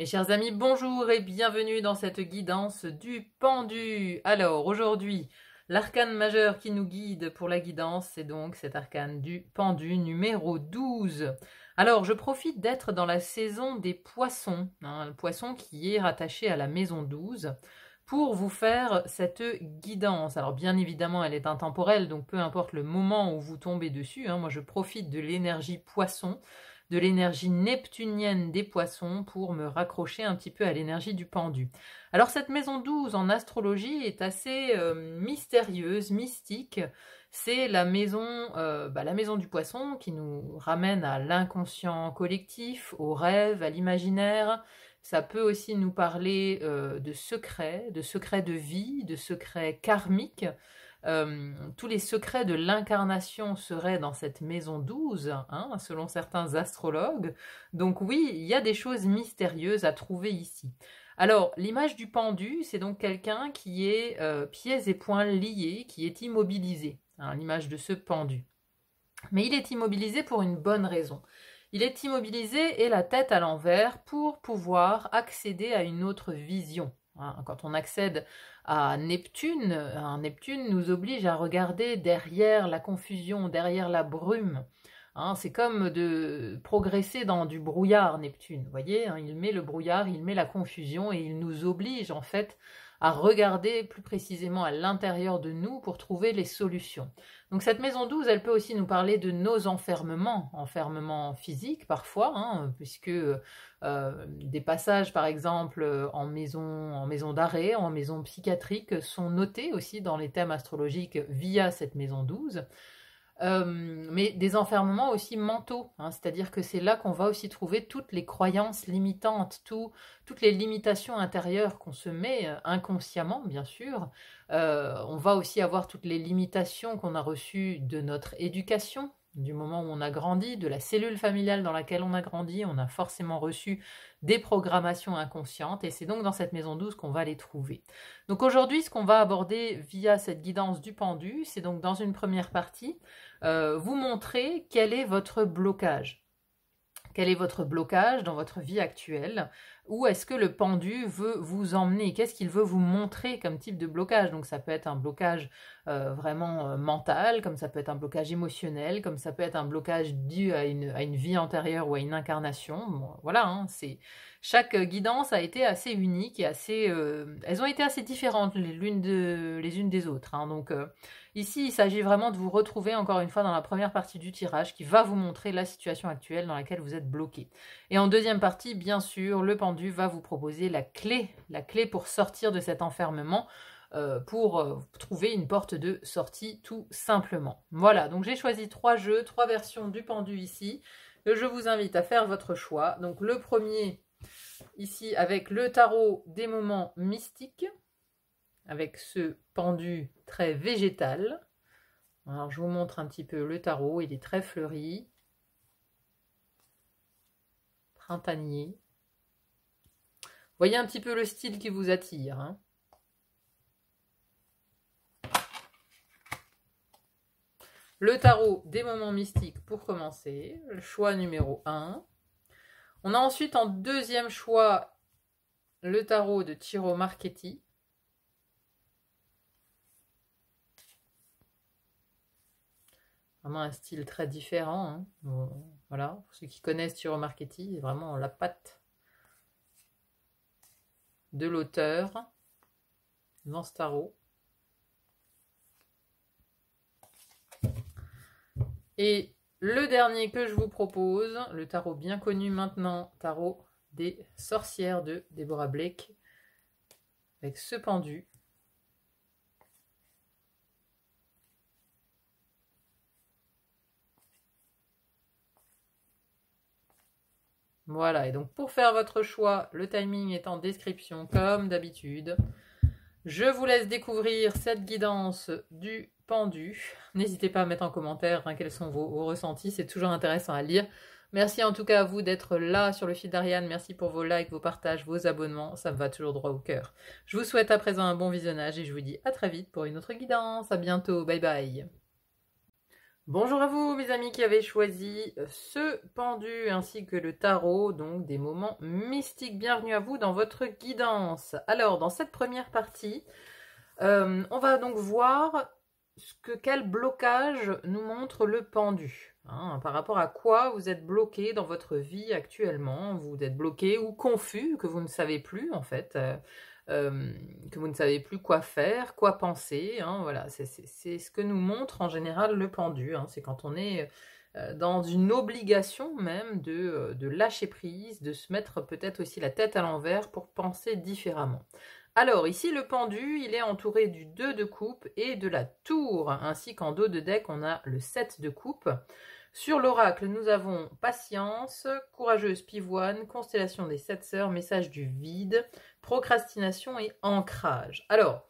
Mes chers amis, bonjour et bienvenue dans cette guidance du pendu. Alors aujourd'hui, l'arcane majeur qui nous guide pour la guidance, c'est donc cet arcane du pendu numéro 12. Alors je profite d'être dans la saison des poissons, le poisson qui est rattaché à la maison 12, pour vous faire cette guidance. Alors bien évidemment elle est intemporelle, donc peu importe le moment où vous tombez dessus, moi je profite de l'énergie poisson, de l'énergie neptunienne des poissons pour me raccrocher un petit peu à l'énergie du pendu. Alors cette maison 12 en astrologie est assez mystérieuse, mystique. C'est la maison du poisson qui nous ramène à l'inconscient collectif, au rêve, à l'imaginaire. Ça peut aussi nous parler de secrets de vie, de secrets karmiques. Tous les secrets de l'incarnation seraient dans cette maison 12, selon certains astrologues. Donc oui, il y a des choses mystérieuses à trouver ici. Alors, l'image du pendu, c'est donc quelqu'un qui est pieds et poings liés, qui est immobilisé, l'image de ce pendu. Mais il est immobilisé pour une bonne raison. Il est immobilisé et la tête à l'envers pour pouvoir accéder à une autre vision. Quand on accède à Neptune, Neptune nous oblige à regarder derrière la confusion, derrière la brume. C'est comme de progresser dans du brouillard, Neptune. Vous voyez, il met le brouillard, il met la confusion et il nous oblige en fait à regarder plus précisément à l'intérieur de nous pour trouver les solutions. Donc cette maison 12, elle peut aussi nous parler de nos enfermements physiques parfois, puisque des passages par exemple en maison d'arrêt, en maison psychiatrique sont notés aussi dans les thèmes astrologiques via cette maison 12. Mais des enfermements aussi mentaux, c'est-à-dire que c'est là qu'on va aussi trouver toutes les croyances limitantes, toutes les limitations intérieures qu'on se met inconsciemment, bien sûr. On va aussi avoir toutes les limitations qu'on a reçues de notre éducation, du moment où on a grandi, de la cellule familiale dans laquelle on a grandi, on a forcément reçu des programmations inconscientes, et c'est donc dans cette maison 12 qu'on va les trouver. Donc aujourd'hui, ce qu'on va aborder via cette guidance du pendu, c'est donc dans une première partie, vous montrer quel est votre blocage. Quel est votre blocage dans votre vie actuelle? Où est-ce que le pendu veut vous emmener? Qu'est-ce qu'il veut vous montrer comme type de blocage? Donc ça peut être un blocage vraiment mental, comme ça peut être un blocage émotionnel, comme ça peut être un blocage dû à une vie antérieure ou à une incarnation. Bon, voilà, chaque guidance a été assez unique et assez... elles ont été assez différentes les unes des autres. Donc ici, il s'agit vraiment de vous retrouver encore une fois dans la première partie du tirage qui va vous montrer la situation actuelle dans laquelle vous êtes bloqué. Et en deuxième partie, bien sûr, le pendu va vous proposer la clé pour sortir de cet enfermement, pour trouver une porte de sortie tout simplement. Voilà, donc j'ai choisi 3 jeux, 3 versions du pendu ici. Je vous invite à faire votre choix. Donc le premier, ici, avec le tarot des moments mystiques, avec ce pendu très végétal. Alors je vous montre un petit peu le tarot, il est très fleuri, printanier. Voyez un petit peu le style qui vous attire. Le tarot des moments mystiques pour commencer, le choix numéro 1. On a ensuite en deuxième choix le tarot de Ciro Marchetti. Vraiment un style très différent. Voilà, pour ceux qui connaissent Ciro Marchetti, c'est vraiment la patte de l'auteur dans ce tarot. Et le dernier que je vous propose, le tarot bien connu maintenant, tarot des sorcières de Deborah Blake, avec ce pendu. Voilà, et donc pour faire votre choix, le timing est en description comme d'habitude. Je vous laisse découvrir cette guidance du pendu. N'hésitez pas à mettre en commentaire quels sont vos ressentis, c'est toujours intéressant à lire. Merci en tout cas à vous d'être là sur le fil d'Ariane. Merci pour vos likes, vos partages, vos abonnements, ça me va toujours droit au cœur. Je vous souhaite à présent un bon visionnage et je vous dis à très vite pour une autre guidance. À bientôt, bye bye. Bonjour à vous mes amis qui avez choisi ce pendu ainsi que le tarot, donc des moments mystiques. Bienvenue à vous dans votre guidance. Alors dans cette première partie, on va donc voir quel blocage nous montre le pendu. Hein, par rapport à quoi vous êtes bloqué dans votre vie actuellement, vous êtes bloqué ou confus, que vous ne savez plus en fait. Que vous ne savez plus quoi faire, quoi penser, hein, voilà, c'est ce que nous montre en général le pendu, hein, c'est quand on est dans une obligation même de lâcher prise, de se mettre peut-être aussi la tête à l'envers pour penser différemment. Alors ici le pendu, il est entouré du 2 de coupe et de la tour, ainsi qu'en dos de deck on a le 7 de coupe. Sur l'oracle, nous avons patience, courageuse pivoine, constellation des 7 sœurs, message du vide, procrastination et ancrage. Alors,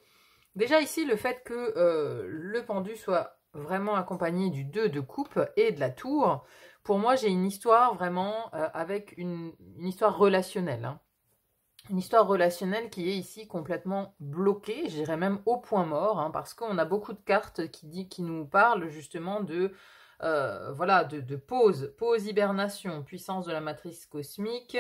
déjà ici, le fait que le pendu soit vraiment accompagné du 2 de coupe et de la tour, pour moi, j'ai une histoire vraiment avec une histoire relationnelle. Hein. Une histoire relationnelle qui est ici complètement bloquée, je dirais même au point mort, hein, parce qu'on a beaucoup de cartes qui nous parlent justement de voilà, de pause, hibernation, puissance de la matrice cosmique.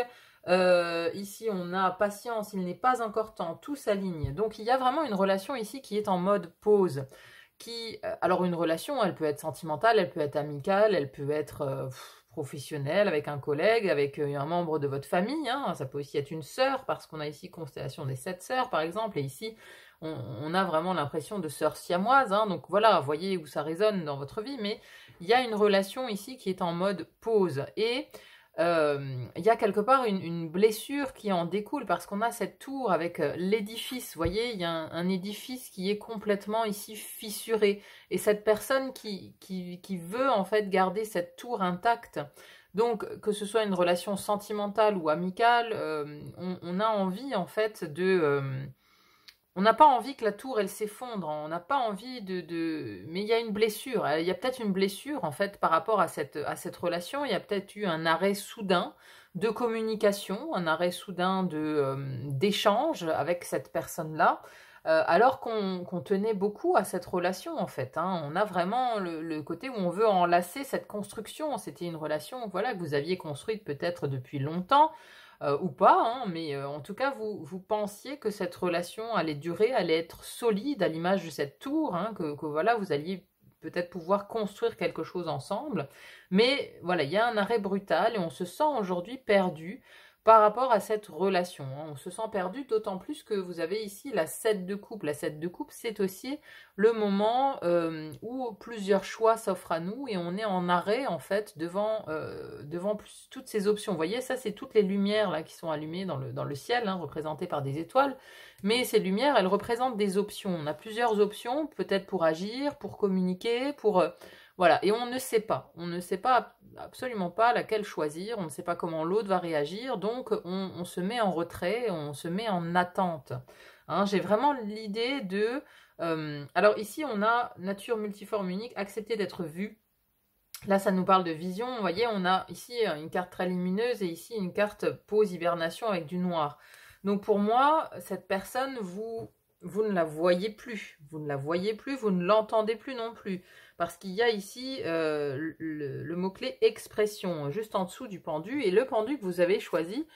Ici, on a patience, il n'est pas encore temps, tout s'aligne. Donc, il y a vraiment une relation ici qui est en mode pause. Alors, une relation, elle peut être sentimentale, elle peut être amicale, elle peut être professionnelle, avec un collègue, avec un membre de votre famille. Hein. Ça peut aussi être une sœur, parce qu'on a ici constellation des 7 sœurs, par exemple. Et ici, on a vraiment l'impression de sœurs siamoises. Hein. Donc voilà, voyez où ça résonne dans votre vie. Mais il y a une relation ici qui est en mode pause. Et il y a quelque part une blessure qui en découle parce qu'on a cette tour avec l'édifice. Vous voyez, il y a un édifice qui est complètement ici fissuré. Et cette personne qui veut en fait garder cette tour intacte. Donc, que ce soit une relation sentimentale ou amicale, on a envie en fait on n'a pas envie que la tour, elle s'effondre. On n'a pas envie Mais il y a une blessure. Il y a peut-être une blessure, en fait, par rapport à cette relation. Il y a peut-être eu un arrêt soudain de communication, un arrêt soudain d'échange avec cette personne-là, alors qu'on tenait beaucoup à cette relation, en fait. Hein. On a vraiment le côté où on veut enlacer cette construction. C'était une relation, voilà, que vous aviez construite peut-être depuis longtemps, ou pas, hein, mais en tout cas, vous pensiez que cette relation allait durer, allait être solide à l'image de cette tour, hein, que voilà, vous alliez peut-être pouvoir construire quelque chose ensemble. Mais voilà, il y a un arrêt brutal et on se sent aujourd'hui perdu par rapport à cette relation. Hein. On se sent perdu d'autant plus que vous avez ici la 7 de coupe. La 7 de coupe, c'est aussi le moment où plusieurs choix s'offrent à nous et on est en arrêt en fait devant toutes ces options. Vous voyez, ça c'est toutes les lumières là qui sont allumées dans le ciel, hein, représentées par des étoiles. Mais ces lumières, elles représentent des options. On a plusieurs options, peut-être pour agir, pour communiquer, voilà, et on ne sait pas. On ne sait pas, absolument pas laquelle choisir, on ne sait pas comment l'autre va réagir, donc on se met en retrait, on se met en attente. Hein, j'ai vraiment l'idée de... alors ici, on a nature multiforme unique, accepter d'être vu. Là, ça nous parle de vision. Vous voyez, on a ici une carte très lumineuse et ici une carte pause hibernation avec du noir. Donc pour moi, cette personne, vous ne la voyez plus. Vous ne la voyez plus, vous ne l'entendez plus non plus. Parce qu'il y a ici le mot-clé expression, juste en dessous du pendu. Et le pendu que vous avez choisi,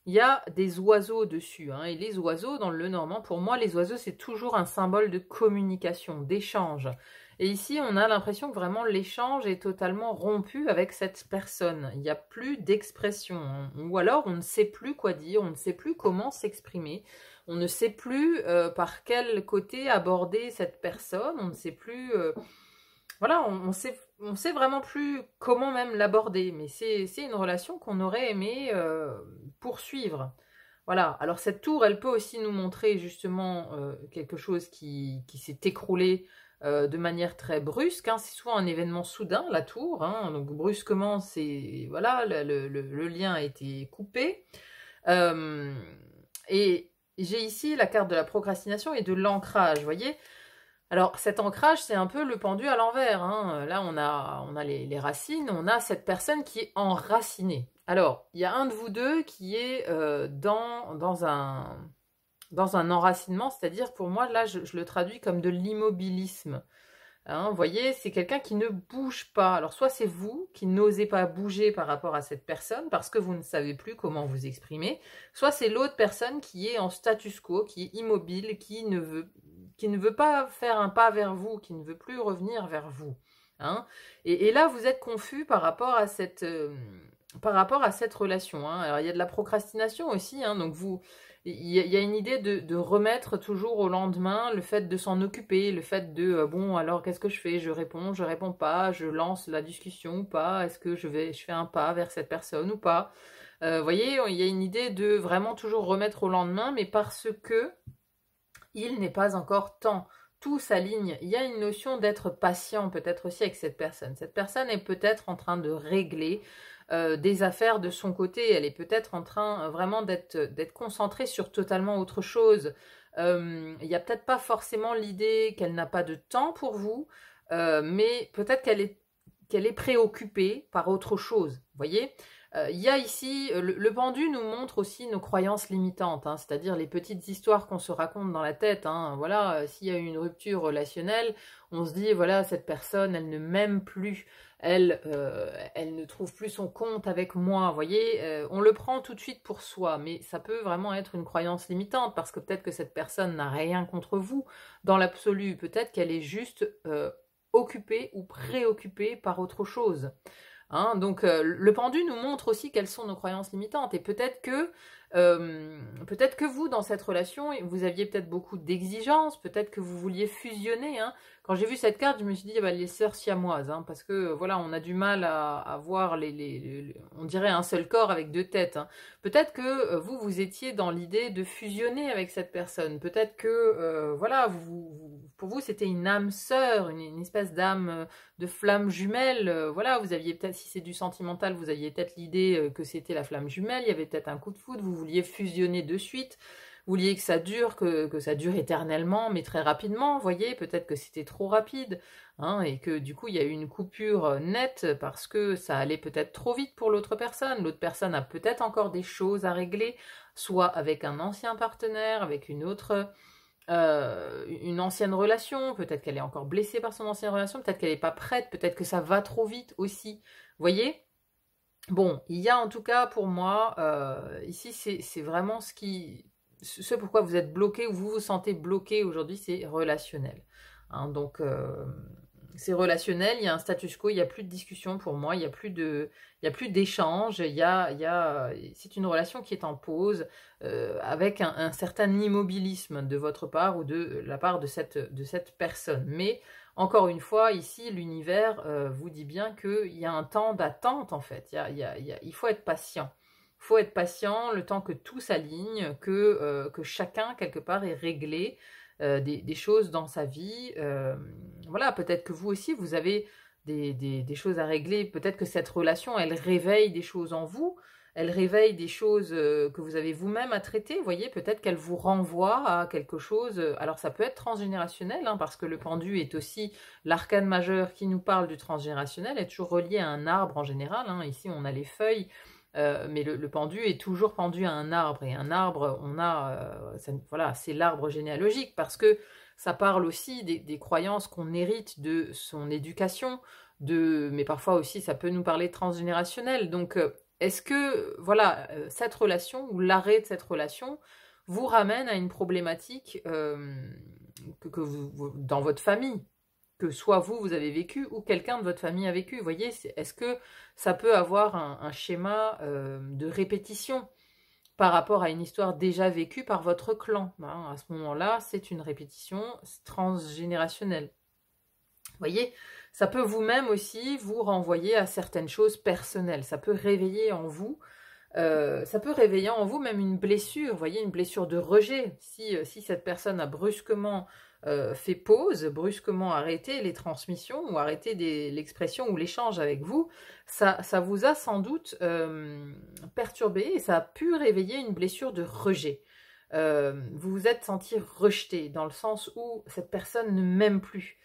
il y a des oiseaux dessus. Hein, et les oiseaux, dans le normand, pour moi, les oiseaux, c'est toujours un symbole de communication, d'échange. Et ici, on a l'impression que vraiment l'échange est totalement rompu avec cette personne. Il n'y a plus d'expression. Hein, ou alors, on ne sait plus quoi dire, on ne sait plus comment s'exprimer. On ne sait plus par quel côté aborder cette personne. On ne sait plus... voilà, on sait vraiment plus comment même l'aborder, mais c'est une relation qu'on aurait aimé poursuivre. Voilà, alors cette tour, elle peut aussi nous montrer justement quelque chose qui s'est écroulé de manière très brusque. Hein. C'est souvent un événement soudain, la tour. Hein. Donc brusquement, voilà, le lien a été coupé. Et j'ai ici la carte de la procrastination et de l'ancrage, vous voyez. Alors, cet ancrage, c'est un peu le pendu à l'envers. Hein. Là, on a les racines, on a cette personne qui est enracinée. Alors, il y a un de vous deux qui est dans un enracinement, c'est-à-dire, pour moi, là, je le traduis comme de l'immobilisme. Hein, vous voyez, c'est quelqu'un qui ne bouge pas. Alors, soit c'est vous qui n'osez pas bouger par rapport à cette personne parce que vous ne savez plus comment vous exprimer, soit c'est l'autre personne qui est en status quo, qui est immobile, qui ne veut pas faire un pas vers vous, qui ne veut plus revenir vers vous. Hein. Et là, vous êtes confus par rapport à cette relation. Hein. Alors, il y a de la procrastination aussi, hein, donc il y a une idée de remettre toujours au lendemain le fait de s'en occuper, le fait de bon, alors qu'est-ce que je fais? Je réponds pas, je lance la discussion ou pas? Est-ce que je fais un pas vers cette personne ou pas? Vous voyez, il y a une idée de vraiment toujours remettre au lendemain, mais parce que il n'est pas encore temps. Tout s'aligne. Il y a une notion d'être patient peut-être aussi avec cette personne. Cette personne est peut-être en train de régler des affaires de son côté. Elle est peut-être en train vraiment d'être concentrée sur totalement autre chose. Il n'y a peut-être pas forcément l'idée qu'elle n'a pas de temps pour vous, mais peut-être qu'elle est préoccupée par autre chose. Vous voyez? Il y a ici, le pendu nous montre aussi nos croyances limitantes, hein, c'est-à-dire les petites histoires qu'on se raconte dans la tête. Hein, voilà, s'il y a une rupture relationnelle, on se dit, voilà, cette personne, elle ne m'aime plus, elle ne trouve plus son compte avec moi, vous voyez, on le prend tout de suite pour soi, mais ça peut vraiment être une croyance limitante, parce que peut-être que cette personne n'a rien contre vous, dans l'absolu, peut-être qu'elle est juste occupée ou préoccupée par autre chose. Hein, donc le pendu nous montre aussi quelles sont nos croyances limitantes et peut-être que vous dans cette relation vous aviez peut-être beaucoup d'exigences, peut-être que vous vouliez fusionner. Hein. Quand j'ai vu cette carte, je me suis dit bah, les sœurs siamoises, hein, parce que voilà on a du mal à voir on dirait un seul corps avec deux têtes. Hein. Peut-être que vous étiez dans l'idée de fusionner avec cette personne. Peut-être que voilà pour vous c'était une âme sœur, une espèce d'âme de flamme jumelle. Voilà, vous aviez peut-être, si c'est du sentimental, vous aviez peut-être l'idée que c'était la flamme jumelle, il y avait peut-être un coup de foudre, vous vouliez fusionner de suite, vous vouliez que ça dure, que ça dure éternellement, mais très rapidement, vous voyez, peut-être que c'était trop rapide, hein, et que du coup il y a eu une coupure nette parce que ça allait peut-être trop vite pour l'autre personne a peut-être encore des choses à régler, soit avec un ancien partenaire, avec une ancienne relation, peut-être qu'elle est encore blessée par son ancienne relation, peut-être qu'elle n'est pas prête, peut-être que ça va trop vite aussi. Vous voyez? Bon, il y a en tout cas pour moi, ici c'est vraiment ce pourquoi vous êtes bloqué ou vous vous sentez bloqué aujourd'hui, c'est relationnel. Hein, donc c'est relationnel, il y a un status quo, il n'y a plus de discussion pour moi, il n'y a plus d'échange, c'est une relation qui est en pause, avec un certain immobilisme de votre part ou de la part de cette personne. Mais encore une fois, ici, l'univers vous dit bien qu'il y a un temps d'attente en fait, il faut être patient. Il faut être patient le temps que tout s'aligne, que chacun quelque part est réglé, des choses dans sa vie. Voilà, peut-être que vous aussi, vous avez des choses à régler. Peut-être que cette relation, elle réveille des choses en vous. Elle réveille des choses que vous avez vous-même à traiter. Vous voyez, peut-être qu'elle vous renvoie à quelque chose. Alors, ça peut être transgénérationnel, hein, parce que le pendu est aussi l'arcane majeur qui nous parle du transgénérationnel, est toujours relié à un arbre en général. Hein. Ici, on a les feuilles. Mais le pendu est toujours pendu à un arbre, et un arbre, voilà, c'est l'arbre généalogique, parce que ça parle aussi des croyances qu'on hérite de son éducation, mais parfois aussi ça peut nous parler transgénérationnel. Donc est-ce que voilà, cette relation ou l'arrêt de cette relation vous ramène à une problématique dans votre famille, que soit vous avez vécu ou quelqu'un de votre famille a vécu. Vous voyez, est-ce que ça peut avoir un schéma de répétition par rapport à une histoire déjà vécue par votre clan, hein? À ce moment-là, c'est une répétition transgénérationnelle. Vous voyez, ça peut vous-même aussi vous renvoyer à certaines choses personnelles. Ça peut réveiller en vous même une blessure, vous voyez, une blessure de rejet. Si cette personne a brusquement fait pause, brusquement arrêté les transmissions ou arrêté l'expression ou l'échange avec vous, ça vous a sans doute perturbé et ça a pu réveiller une blessure de rejet. Vous vous êtes senti rejeté dans le sens où cette personne ne m'aime plus.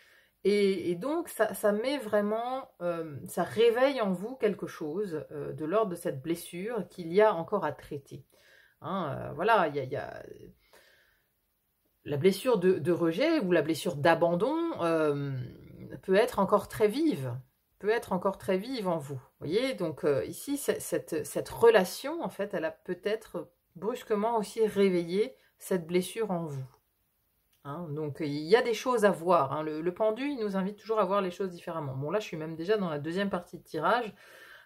Et donc, ça met vraiment, ça réveille en vous quelque chose de l'ordre de cette blessure qu'il y a encore à traiter. Hein, voilà, il y a la blessure de rejet ou la blessure d'abandon. peut être encore très vive, en vous. Vous voyez, donc ici, cette relation, en fait, elle a peut-être brusquement aussi réveillé cette blessure en vous. Hein, donc il y a des choses à voir. Hein. Le pendu, il nous invite toujours à voir les choses différemment. Bon, là, je suis même déjà dans la deuxième partie de tirage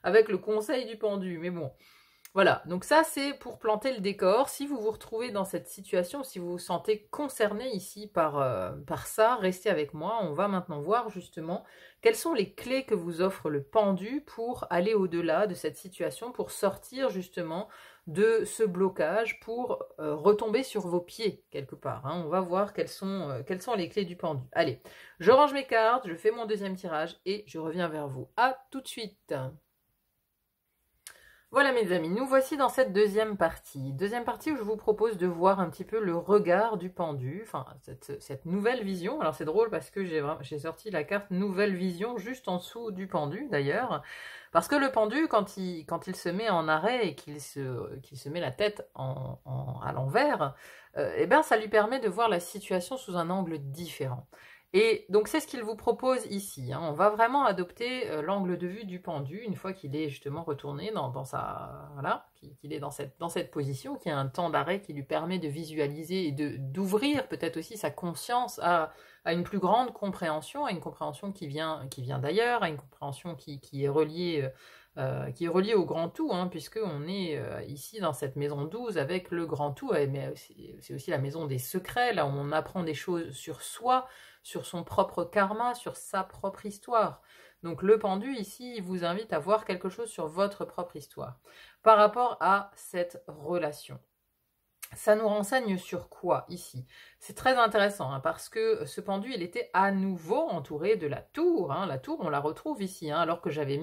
avec le conseil du pendu. Mais bon, voilà, donc ça c'est pour planter le décor. Si vous vous retrouvez dans cette situation, si vous vous sentez concerné ici par ça, restez avec moi. On va maintenant voir justement quelles sont les clés que vous offre le pendu pour aller au-delà de cette situation, pour sortir justement de ce blocage, pour retomber sur vos pieds quelque part. Hein. On va voir quelles sont les clés du pendu. Allez, je range mes cartes, je fais mon deuxième tirage et je reviens vers vous. À tout de suite. Voilà mes amis, nous voici dans cette deuxième partie où je vous propose de voir un petit peu le regard du pendu, enfin cette nouvelle vision. Alors c'est drôle parce que j'ai sorti la carte nouvelle vision juste en dessous du pendu d'ailleurs, parce que le pendu quand il se met en arrêt et qu'il se met la tête à l'envers, eh ben ça lui permet de voir la situation sous un angle différent. Et donc c'est ce qu'il vous propose ici. Hein. On va vraiment adopter l'angle de vue du pendu une fois qu'il est justement retourné voilà, qu'il est dans cette position, qu'il y a un temps d'arrêt qui lui permet de visualiser et d'ouvrir peut-être aussi sa conscience à une plus grande compréhension, à une compréhension qui vient d'ailleurs, à une compréhension qui est reliée au grand tout, hein, puisqu'on est ici dans cette maison 12 avec le grand tout, mais c'est aussi la maison des secrets, là où on apprend des choses sur soi, sur son propre karma, sur sa propre histoire. Donc le pendu ici, il vous invite à voir quelque chose sur votre propre histoire par rapport à cette relation. Ça nous renseigne sur quoi ici? C'est très intéressant hein, parce que ce pendu, il était à nouveau entouré de la tour. Hein. La tour, on la retrouve ici, hein, alors que j'avais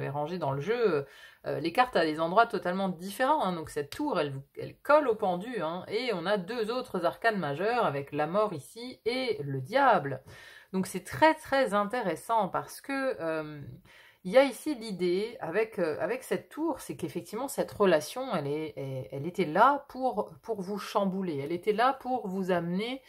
rangé dans le jeu les cartes à des endroits totalement différents. Hein. Donc cette tour, elle colle au pendu. Hein, et on a deux autres arcanes majeures avec la mort ici et le diable. Donc c'est très très intéressant parce que... il y a ici l'idée, avec cette tour, c'est qu'effectivement, cette relation, elle était là pour vous chambouler. Elle était là pour vous amener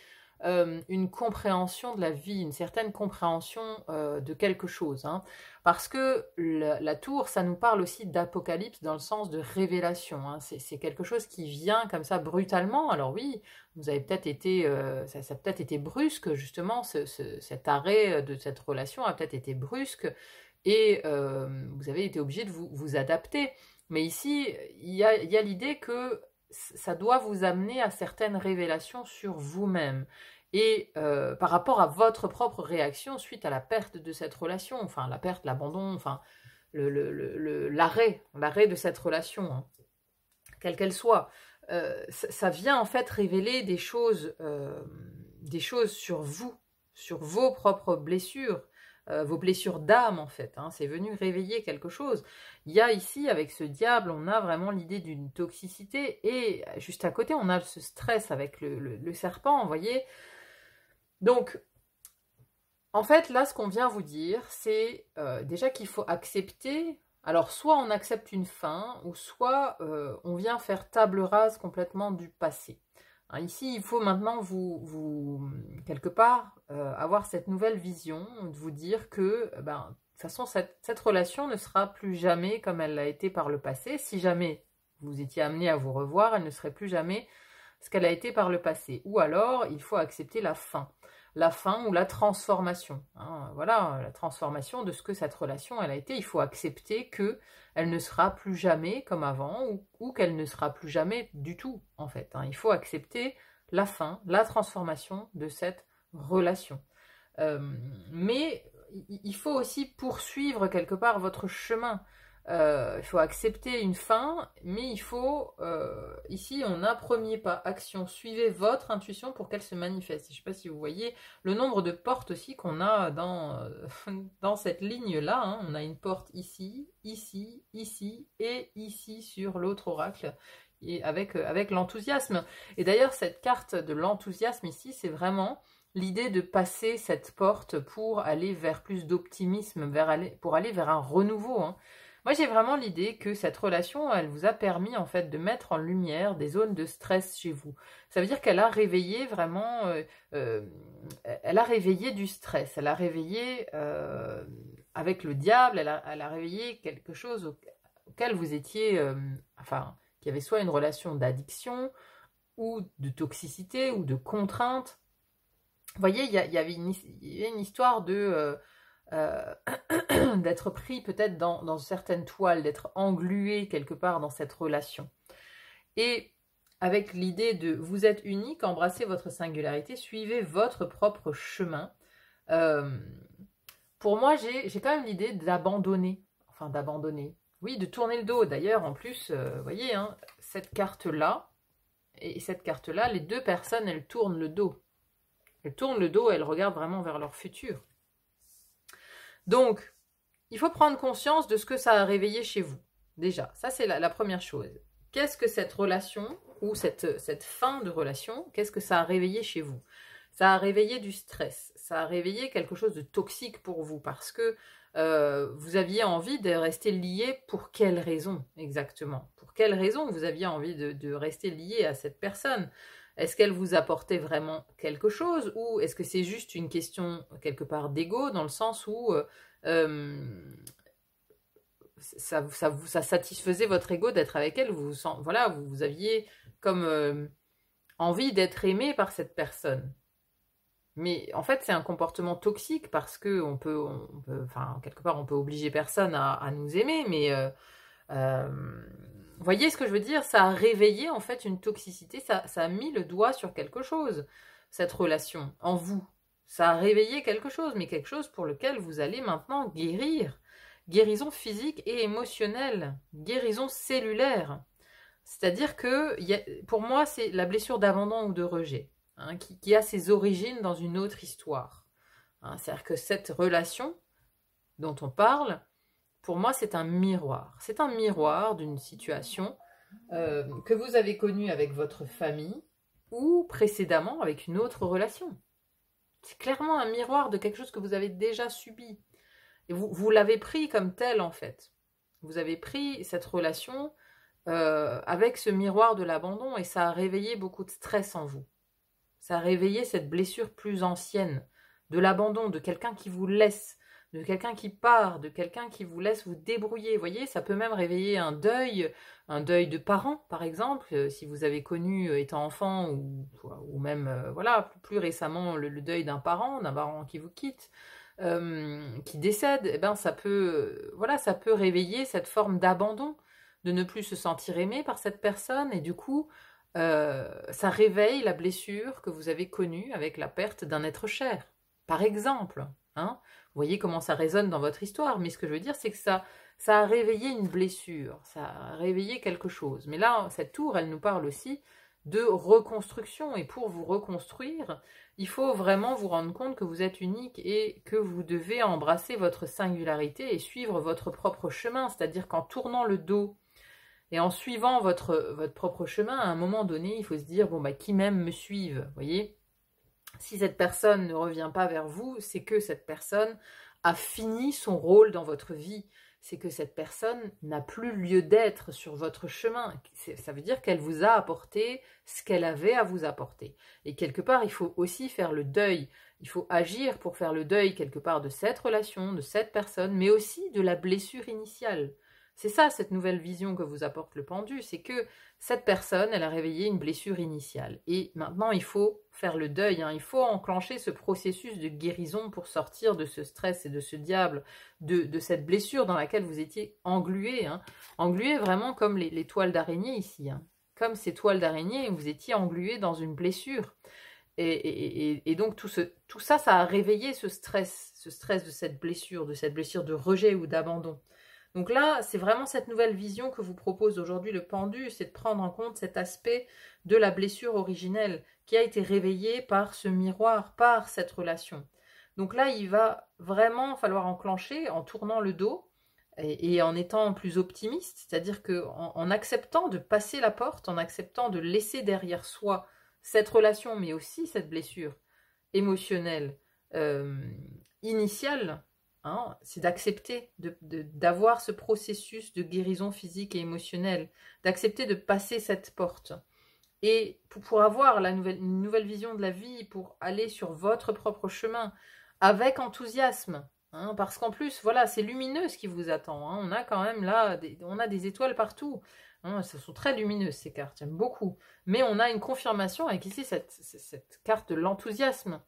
une compréhension de la vie, une certaine compréhension de quelque chose. Hein. Parce que la tour, ça nous parle aussi d'apocalypse dans le sens de révélation. Hein. C'est quelque chose qui vient comme ça brutalement. Alors oui, vous avez peut-être été, ça a peut-être été brusque, justement, cet arrêt de cette relation a peut-être été brusque. Et vous avez été obligé de vous adapter. Mais ici, il y a l'idée que ça doit vous amener à certaines révélations sur vous-même. Et par rapport à votre propre réaction suite à la perte de cette relation, enfin la perte, l'abandon, enfin l'arrêt de cette relation, hein, quelle qu'elle soit, ça vient en fait révéler des choses sur vous, sur vos propres blessures, vos blessures d'âme en fait, hein, c'est venu réveiller quelque chose. Il y a ici, avec ce diable, on a vraiment l'idée d'une toxicité, et juste à côté, on a ce stress avec le serpent, vous voyez. Donc, en fait, là, ce qu'on vient vous dire, c'est déjà qu'il faut accepter, alors soit on accepte une fin, ou soit on vient faire table rase complètement du passé. Hein, ici, il faut maintenant quelque part, avoir cette nouvelle vision, de vous dire que, de toute façon, cette relation ne sera plus jamais comme elle l'a été par le passé. Si jamais vous étiez amené à vous revoir, elle ne serait plus jamais ce qu'elle a été par le passé. Ou alors, il faut accepter la fin ou la transformation. Hein, voilà, la transformation de ce que cette relation elle a été. Il faut accepter que elle ne sera plus jamais comme avant, ou qu'elle ne sera plus jamais du tout, en fait. Hein. Il faut accepter la fin, la transformation de cette relation. Mais il faut aussi poursuivre quelque part votre chemin. Il faut accepter une fin, mais il faut, ici on a premier pas, action, suivez votre intuition pour qu'elle se manifeste. Je ne sais pas si vous voyez le nombre de portes aussi qu'on a dans cette ligne-là. Hein. On a une porte ici, ici, ici et ici sur l'autre oracle, et avec l'enthousiasme. Et d'ailleurs cette carte de l'enthousiasme ici, c'est vraiment l'idée de passer cette porte pour aller vers plus d'optimisme, pour aller vers un renouveau, hein. Moi, j'ai vraiment l'idée que cette relation, elle vous a permis en fait de mettre en lumière des zones de stress chez vous. Ça veut dire qu'elle a réveillé vraiment, euh, elle a réveillé du stress, elle a réveillé avec le diable, elle a réveillé quelque chose auquel vous étiez, enfin, qui avait soit une relation d'addiction ou de toxicité ou de contrainte. Vous voyez, il y avait une histoire de d'être pris peut-être dans certaines toiles, d'être englué quelque part dans cette relation. Et avec l'idée de vous êtes unique, embrassez votre singularité, suivez votre propre chemin. Pour moi, j'ai quand même l'idée d'abandonner, enfin d'abandonner, oui, de tourner le dos. D'ailleurs, en plus, vous voyez, hein, cette carte-là et cette carte-là, les deux personnes, elles tournent le dos. Elles tournent le dos, elles regardent vraiment vers leur futur. Donc, il faut prendre conscience de ce que ça a réveillé chez vous. Déjà, ça c'est la première chose. Qu'est-ce que cette relation, ou cette fin de relation, qu'est-ce que ça a réveillé chez vous? Ça a réveillé du stress, ça a réveillé quelque chose de toxique pour vous, parce que vous aviez envie de rester lié pour quelle raison exactement? Pour quelle raison vous aviez envie de rester lié à cette personne? Est-ce qu'elle vous apportait vraiment quelque chose, ou est-ce que c'est juste une question quelque part d'ego, dans le sens où ça satisfaisait votre ego d'être avec elle, voilà, vous aviez comme envie d'être aimé par cette personne. Mais en fait, c'est un comportement toxique parce que enfin, quelque part, on peut obliger personne à nous aimer, mais vous voyez ce que je veux dire? Ça a réveillé en fait une toxicité, ça a mis le doigt sur quelque chose, cette relation, en vous. Ça a réveillé quelque chose, mais quelque chose pour lequel vous allez maintenant guérir. Guérison physique et émotionnelle, guérison cellulaire. C'est-à-dire que pour moi, c'est la blessure d'abandon ou de rejet, hein, qui a ses origines dans une autre histoire. Hein, c'est-à-dire que cette relation dont on parle, pour moi, c'est un miroir. C'est un miroir d'une situation que vous avez connue avec votre famille ou précédemment avec une autre relation. C'est clairement un miroir de quelque chose que vous avez déjà subi. Et vous l'avez pris comme tel, en fait. Vous avez pris cette relation avec ce miroir de l'abandon et ça a réveillé beaucoup de stress en vous. Ça a réveillé cette blessure plus ancienne de l'abandon, de quelqu'un qui vous laisse, de quelqu'un qui part, de quelqu'un qui vous laisse vous débrouiller. Vous voyez, ça peut même réveiller un deuil de parents, par exemple, si vous avez connu étant enfant ou même, voilà, plus récemment, le deuil d'un parent qui vous quitte, qui décède, eh ben, ça peut réveiller cette forme d'abandon, de ne plus se sentir aimé par cette personne, et du coup, ça réveille la blessure que vous avez connue avec la perte d'un être cher, par exemple. Hein, vous voyez comment ça résonne dans votre histoire, mais ce que je veux dire, c'est que ça a réveillé une blessure, ça a réveillé quelque chose. Mais là, cette tour, elle nous parle aussi de reconstruction, et pour vous reconstruire, il faut vraiment vous rendre compte que vous êtes unique et que vous devez embrasser votre singularité et suivre votre propre chemin, c'est-à-dire qu'en tournant le dos et en suivant votre propre chemin, à un moment donné, il faut se dire, bon, bah, qui m'aime me suive, vous voyez? Si cette personne ne revient pas vers vous, c'est que cette personne a fini son rôle dans votre vie. C'est que cette personne n'a plus lieu d'être sur votre chemin. Ça veut dire qu'elle vous a apporté ce qu'elle avait à vous apporter. Et quelque part, il faut aussi faire le deuil. Il faut agir pour faire le deuil quelque part de cette relation, de cette personne, mais aussi de la blessure initiale. C'est ça, cette nouvelle vision que vous apporte le pendu, c'est que cette personne, elle a réveillé une blessure initiale. Et maintenant, il faut faire le deuil, hein. Il faut enclencher ce processus de guérison pour sortir de ce stress et de ce diable, de cette blessure dans laquelle vous étiez englué. Hein. Englué vraiment comme les toiles d'araignée ici. Hein. Comme ces toiles d'araignée, vous étiez englué dans une blessure. Et donc tout ça, ça a réveillé ce stress de cette blessure de rejet ou d'abandon. Donc là, c'est vraiment cette nouvelle vision que vous propose aujourd'hui le pendu, c'est de prendre en compte cet aspect de la blessure originelle qui a été réveillée par ce miroir, par cette relation. Donc là, il va vraiment falloir enclencher en tournant le dos et en étant plus optimiste, c'est-à-dire qu'en acceptant de passer la porte, en acceptant de laisser derrière soi cette relation, mais aussi cette blessure émotionnelle initiale, hein, c'est d'accepter d'avoir ce processus de guérison physique et émotionnelle, d'accepter de passer cette porte. Et pour avoir une nouvelle vision de la vie, pour aller sur votre propre chemin, avec enthousiasme, hein, parce qu'en plus, voilà, c'est lumineux ce qui vous attend. Hein, on a quand même là, on a des étoiles partout. Hein, ce sont très lumineuses ces cartes, j'aime beaucoup. Mais on a une confirmation avec ici cette carte de l'enthousiasme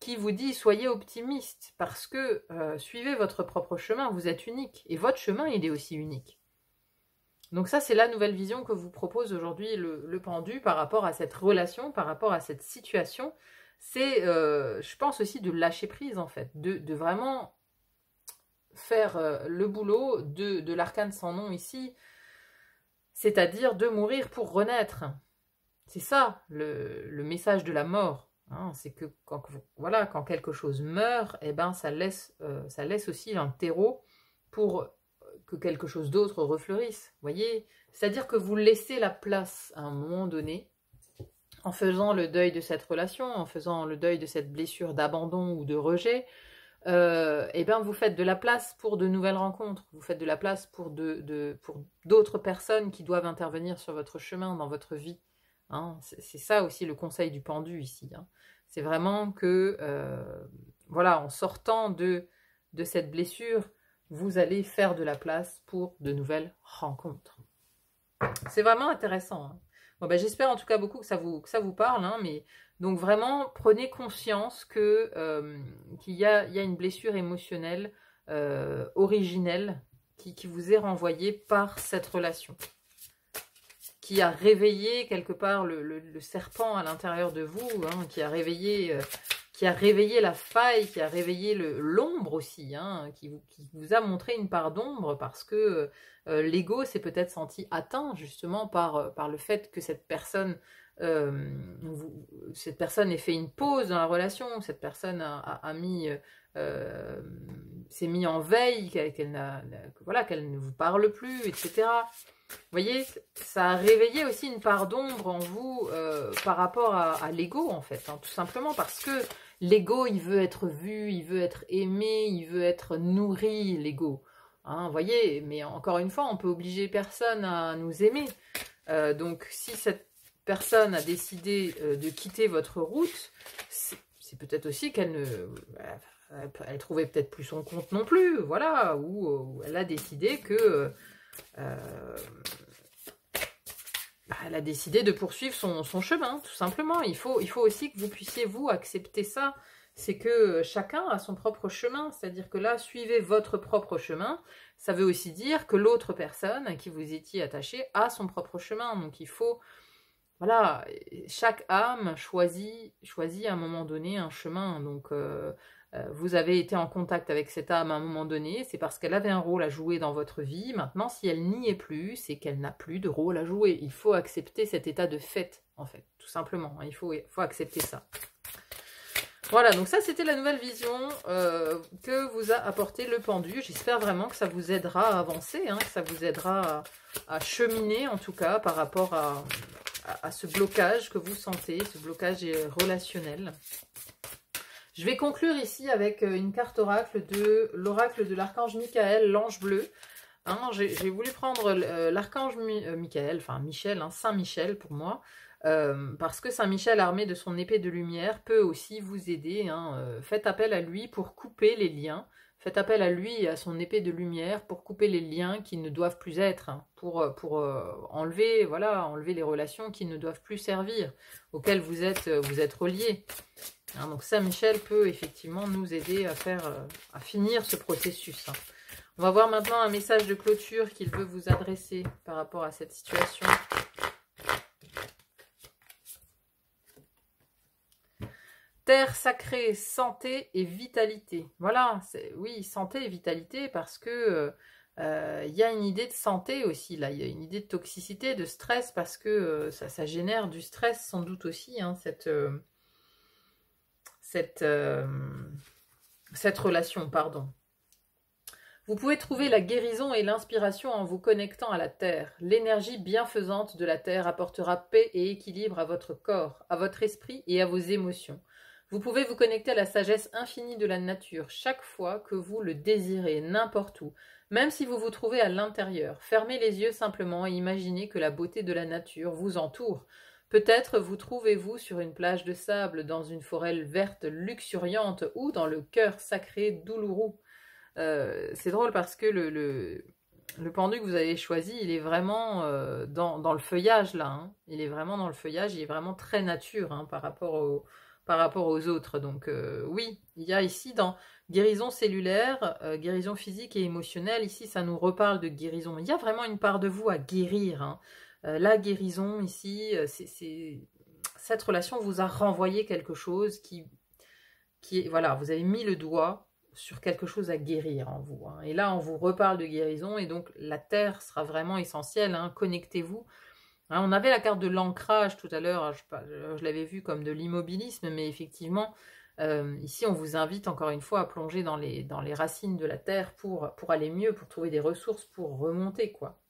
qui vous dit soyez optimiste parce que suivez votre propre chemin, vous êtes unique. Et votre chemin, il est aussi unique. Donc ça, c'est la nouvelle vision que vous propose aujourd'hui le pendu par rapport à cette relation, par rapport à cette situation. C'est, je pense aussi, de lâcher prise, en fait, de vraiment faire le boulot de l'arcane sans nom ici, c'est-à-dire de mourir pour renaître. C'est ça, le message de la mort. Hein, c'est que voilà, quand quelque chose meurt, eh ben, ça laisse aussi un terreau pour que quelque chose d'autre refleurisse, voyez. C'est-à-dire que vous laissez la place à un moment donné, en faisant le deuil de cette relation, en faisant le deuil de cette blessure d'abandon ou de rejet, eh bien vous faites de la place pour de nouvelles rencontres, vous faites de la place pour d'autres personnes qui doivent intervenir sur votre chemin, dans votre vie. Hein, c'est ça aussi le conseil du pendu ici. Hein. C'est vraiment que, voilà, en sortant de cette blessure, vous allez faire de la place pour de nouvelles rencontres. C'est vraiment intéressant. Hein. Bon, ben, j'espère en tout cas beaucoup que ça vous parle. Hein, mais donc vraiment, prenez conscience que qu'il y a une blessure émotionnelle originelle qui vous est renvoyée par cette relation, qui a réveillé quelque part le serpent à l'intérieur de vous, hein, qui a réveillé la faille, qui a réveillé l'ombre aussi, hein, qui vous a montré une part d'ombre parce que l'ego s'est peut-être senti atteint justement par le fait que cette personne ait fait une pause dans la relation, cette personne s'est mis en veille, qu'elle ne vous parle plus, etc. Vous voyez, ça a réveillé aussi une part d'ombre en vous par rapport à l'ego, en fait, hein, tout simplement parce que l'ego, il veut être vu, il veut être aimé, il veut être nourri, l'ego. Hein, vous voyez, mais encore une fois, on peut obliger personne à nous aimer. Donc, si cette personne a décidé de quitter votre route, c'est peut-être aussi qu'elle ne... Elle trouvait peut-être plus son compte non plus, voilà, ou elle a décidé que... elle a décidé de poursuivre son chemin, tout simplement. Il faut aussi que vous puissiez, vous, accepter ça. C'est que chacun a son propre chemin. C'est-à-dire que là, suivez votre propre chemin. Ça veut aussi dire que l'autre personne à qui vous étiez attaché a son propre chemin. Donc, il faut... Voilà, chaque âme choisit à un moment donné un chemin. Donc, vous avez été en contact avec cette âme à un moment donné, c'est parce qu'elle avait un rôle à jouer dans votre vie. Maintenant, si elle n'y est plus, c'est qu'elle n'a plus de rôle à jouer. Il faut accepter cet état de fait, en fait, tout simplement. Il faut accepter ça. Voilà, donc ça, c'était la nouvelle vision que vous a apporté le pendu. J'espère vraiment que ça vous aidera à avancer, hein, que ça vous aidera à cheminer, en tout cas, par rapport à ce blocage que vous sentez, ce blocage relationnel. Je vais conclure ici avec une carte oracle de l'oracle de l'archange Michael, l'ange bleu. Hein, j'ai voulu prendre l'archange Michael, enfin Michel, hein, Saint Michel pour moi, parce que Saint Michel, armé de son épée de lumière, peut aussi vous aider. Hein, faites appel à lui pour couper les liens. Faites appel à lui et à son épée de lumière pour couper les liens qui ne doivent plus être, hein, pour enlever les relations qui ne doivent plus servir, auxquelles vous êtes reliés. Hein, donc Saint Michel peut effectivement nous aider à finir ce processus. Hein. On va voir maintenant un message de clôture qu'il veut vous adresser par rapport à cette situation. Terre sacrée, santé et vitalité. Voilà, oui, santé et vitalité parce que y a une idée de santé aussi, là. Il y a une idée de toxicité, de stress parce que ça génère du stress sans doute aussi, hein, cette relation, pardon. Vous pouvez trouver la guérison et l'inspiration en vous connectant à la terre. L'énergie bienfaisante de la terre apportera paix et équilibre à votre corps, à votre esprit et à vos émotions. Vous pouvez vous connecter à la sagesse infinie de la nature chaque fois que vous le désirez, n'importe où, même si vous vous trouvez à l'intérieur. Fermez les yeux simplement et imaginez que la beauté de la nature vous entoure. Peut-être vous trouvez-vous sur une plage de sable, dans une forêt verte luxuriante ou dans le cœur sacré d'Uluru. C'est drôle parce que le pendu que vous avez choisi, il est vraiment dans le feuillage là. Hein. Il est vraiment dans le feuillage, il est vraiment très nature hein, par rapport aux autres. Donc oui, il y a ici dans guérison cellulaire, guérison physique et émotionnelle, ici ça nous reparle de guérison. Il y a vraiment une part de vous à guérir. Hein. La guérison ici, cette relation vous a renvoyé quelque chose qui est, voilà, vous avez mis le doigt sur quelque chose à guérir en vous. Hein. Et là, on vous reparle de guérison, et donc la terre sera vraiment essentielle. Hein. Connectez-vous. Hein, on avait la carte de l'ancrage tout à l'heure, je l'avais vu comme de l'immobilisme, mais effectivement, ici, on vous invite encore une fois à plonger dans les racines de la terre pour aller mieux, pour trouver des ressources, pour remonter, quoi.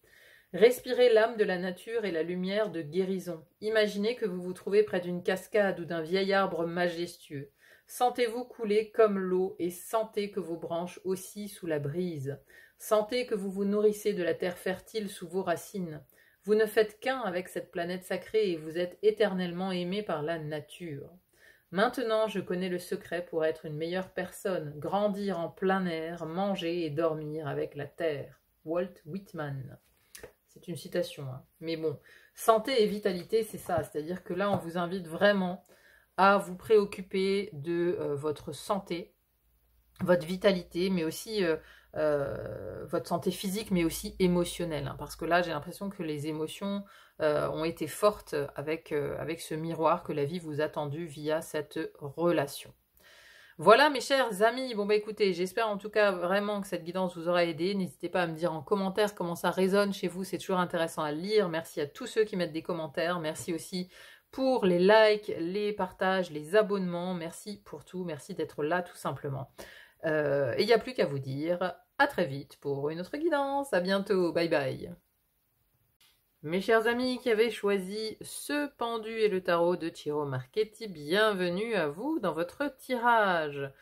Respirez l'âme de la nature et la lumière de guérison. Imaginez que vous vous trouvez près d'une cascade ou d'un vieil arbre majestueux. Sentez-vous couler comme l'eau et sentez que vos branches oscillent sous la brise. Sentez que vous vous nourrissez de la terre fertile sous vos racines. Vous ne faites qu'un avec cette planète sacrée et vous êtes éternellement aimé par la nature. Maintenant, je connais le secret pour être une meilleure personne, grandir en plein air, manger et dormir avec la terre. Walt Whitman. C'est une citation, hein. Mais bon, santé et vitalité, c'est ça. C'est-à-dire que là, on vous invite vraiment à vous préoccuper de votre santé, votre vitalité, mais aussi votre santé physique, mais aussi émotionnelle. Hein, parce que là, j'ai l'impression que les émotions ont été fortes avec ce miroir que la vie vous a tendu via cette relation. Voilà mes chers amis, bon bah écoutez, j'espère en tout cas vraiment que cette guidance vous aura aidé. N'hésitez pas à me dire en commentaire comment ça résonne chez vous, c'est toujours intéressant à lire. Merci à tous ceux qui mettent des commentaires, merci aussi pour les likes, les partages, les abonnements, merci pour tout, merci d'être là tout simplement. Et il n'y a plus qu'à vous dire à très vite pour une autre guidance, à bientôt, bye bye. Mes chers amis qui avez choisi ce pendu et le tarot de Ciro Marchetti, bienvenue à vous dans votre tirage.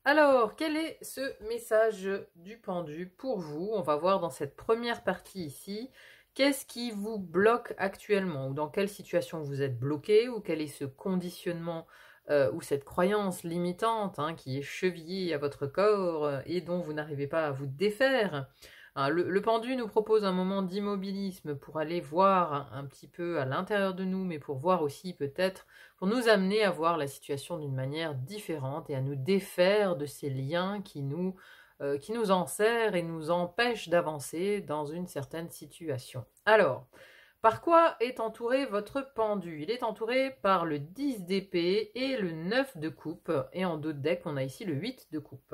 Alors, quel est ce message du pendu pour vous? On va voir dans cette première partie ici, qu'est-ce qui vous bloque actuellement? Ou dans quelle situation vous êtes bloqué? Ou quel est ce conditionnement ou cette croyance limitante hein, qui est chevillée à votre corps et dont vous n'arrivez pas à vous défaire? Le pendu nous propose un moment d'immobilisme pour aller voir un petit peu à l'intérieur de nous, mais pour voir aussi peut-être, pour nous amener à voir la situation d'une manière différente et à nous défaire de ces liens qui nous enserrent et nous empêchent d'avancer dans une certaine situation. Alors, par quoi est entouré votre pendu? Il est entouré par le 10 d'épée et le 9 de coupe, et en dos de deck, on a ici le 8 de coupe.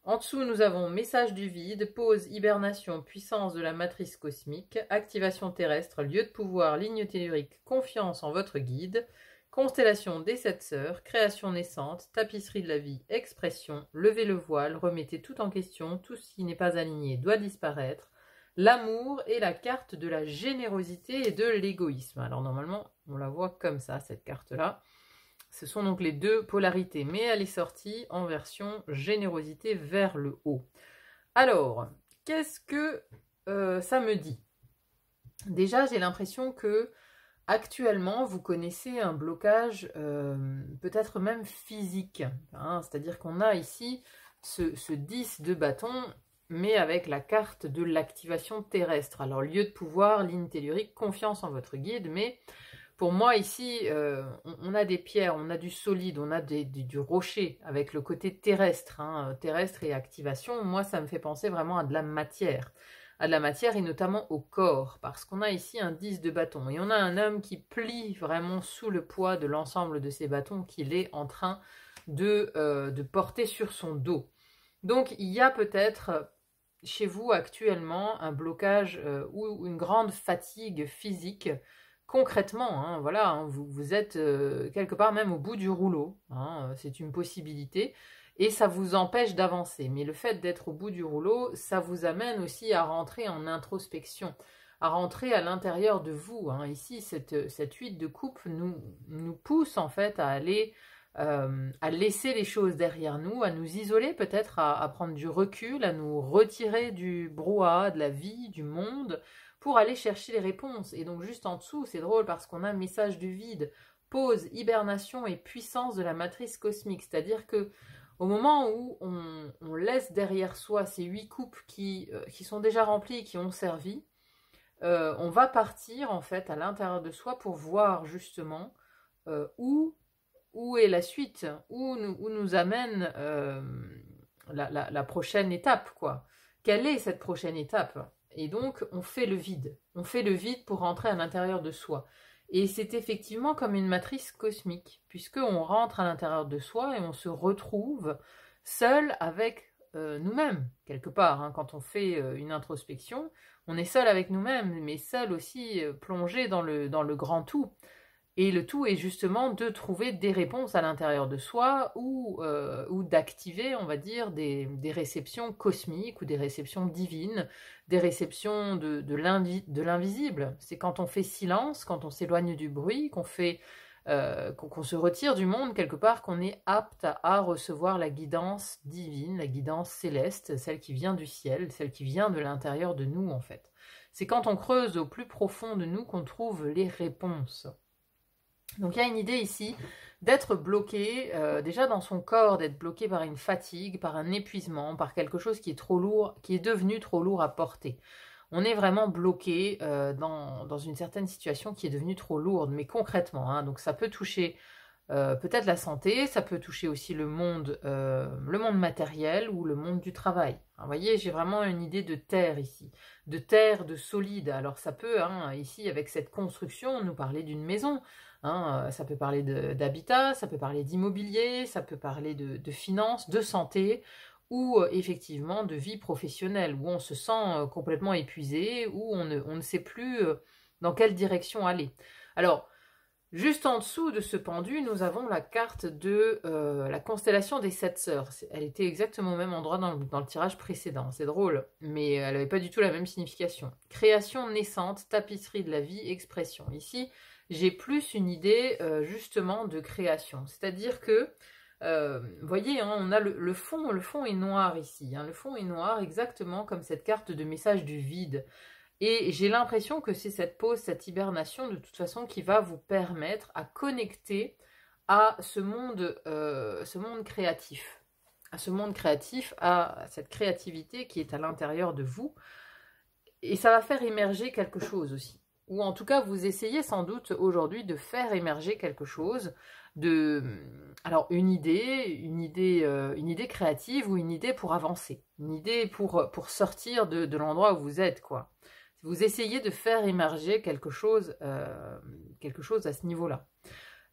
En dessous, nous avons message du vide, pause, hibernation, puissance de la matrice cosmique, activation terrestre, lieu de pouvoir, ligne tellurique, confiance en votre guide, constellation des 7 sœurs, création naissante, tapisserie de la vie, expression, levez le voile, remettez tout en question, tout ce qui n'est pas aligné doit disparaître, l'amour et la carte de la générosité et de l'égoïsme. Alors normalement, on la voit comme ça, cette carte-là. Ce sont donc les deux polarités, mais elle est sortie en version générosité vers le haut. Alors, qu'est-ce que ça me dit? Déjà, j'ai l'impression que actuellement, vous connaissez un blocage peut-être même physique. Hein, c'est-à-dire qu'on a ici ce 10 de bâton, mais avec la carte de l'activation terrestre. Alors, lieu de pouvoir, ligne tellurique, confiance en votre guide, mais... Pour moi, ici, on a des pierres, on a du solide, on a du rocher avec le côté terrestre, hein, terrestre et activation. Moi, ça me fait penser vraiment à de la matière et notamment au corps, parce qu'on a ici un 10 de bâton et on a un homme qui plie vraiment sous le poids de l'ensemble de ces bâtons qu'il est en train de porter sur son dos. Donc, il y a peut-être chez vous actuellement un blocage ou une grande fatigue physique. Concrètement, hein, voilà, hein, vous êtes quelque part même au bout du rouleau, hein, c'est une possibilité, et ça vous empêche d'avancer. Mais le fait d'être au bout du rouleau, ça vous amène aussi à rentrer en introspection, à rentrer à l'intérieur de vous. Hein. Ici, cette 8 de coupe nous pousse en fait à aller à laisser les choses derrière nous, à nous isoler peut-être, à prendre du recul, à nous retirer du brouhaha de la vie, du monde, pour aller chercher les réponses. Et donc juste en dessous, c'est drôle parce qu'on a un message du vide, pause, hibernation et puissance de la matrice cosmique. C'est-à-dire que au moment où on laisse derrière soi ces 8 coupes qui sont déjà remplies, qui ont servi, on va partir en fait à l'intérieur de soi pour voir justement où est la suite, où nous amène la prochaine étape, quoi. Quelle est cette prochaine étape? Et donc, on fait le vide. On fait le vide pour rentrer à l'intérieur de soi. Et c'est effectivement comme une matrice cosmique, puisqu'on rentre à l'intérieur de soi et on se retrouve seul avec nous-mêmes, quelque part. Hein. Quand on fait une introspection, on est seul avec nous-mêmes, mais seul aussi plongé dans le grand tout. Et le tout est justement de trouver des réponses à l'intérieur de soi ou d'activer, on va dire, des réceptions cosmiques ou des réceptions divines, des réceptions de l'invisible. C'est quand on fait silence, quand on s'éloigne du bruit, qu'on se retire du monde quelque part, qu'on est apte à recevoir la guidance divine, la guidance céleste, celle qui vient du ciel, celle qui vient de l'intérieur de nous en fait. C'est quand on creuse au plus profond de nous qu'on trouve les réponses. Donc il y a une idée ici d'être bloqué, déjà dans son corps, d'être bloqué par une fatigue, par un épuisement, par quelque chose qui est trop lourd, qui est devenu trop lourd à porter. On est vraiment bloqué dans une certaine situation qui est devenue trop lourde, mais concrètement. Hein, donc ça peut toucher peut-être la santé, ça peut toucher aussi le monde matériel ou le monde du travail. Alors, vous voyez, j'ai vraiment une idée de terre ici, de terre, de solide. Alors ça peut, hein, ici, avec cette construction, nous parler d'une maison. Hein, ça peut parler d'habitat, ça peut parler d'immobilier, ça peut parler de finances, de santé, ou effectivement de vie professionnelle, où on se sent complètement épuisé, où on ne sait plus dans quelle direction aller. Alors, juste en dessous de ce pendu, nous avons la carte de la constellation des 7 sœurs. Elle était exactement au même endroit dans le tirage précédent. C'est drôle, mais elle n'avait pas du tout la même signification. Création naissante, tapisserie de la vie, expression. Ici, j'ai plus une idée justement de création. C'est-à-dire que, vous voyez, hein, on a le fond est noir ici. Hein, le fond est noir exactement comme cette carte de message du vide. Et j'ai l'impression que c'est cette pause, cette hibernation, de toute façon, qui va vous permettre à connecter à ce monde créatif. À ce monde créatif, à cette créativité qui est à l'intérieur de vous. Et ça va faire émerger quelque chose aussi. Ou en tout cas, vous essayez sans doute aujourd'hui de faire émerger quelque chose, alors une idée créative ou une idée pour avancer, une idée pour sortir de l'endroit où vous êtes, quoi. Vous essayez de faire émerger quelque chose à ce niveau-là.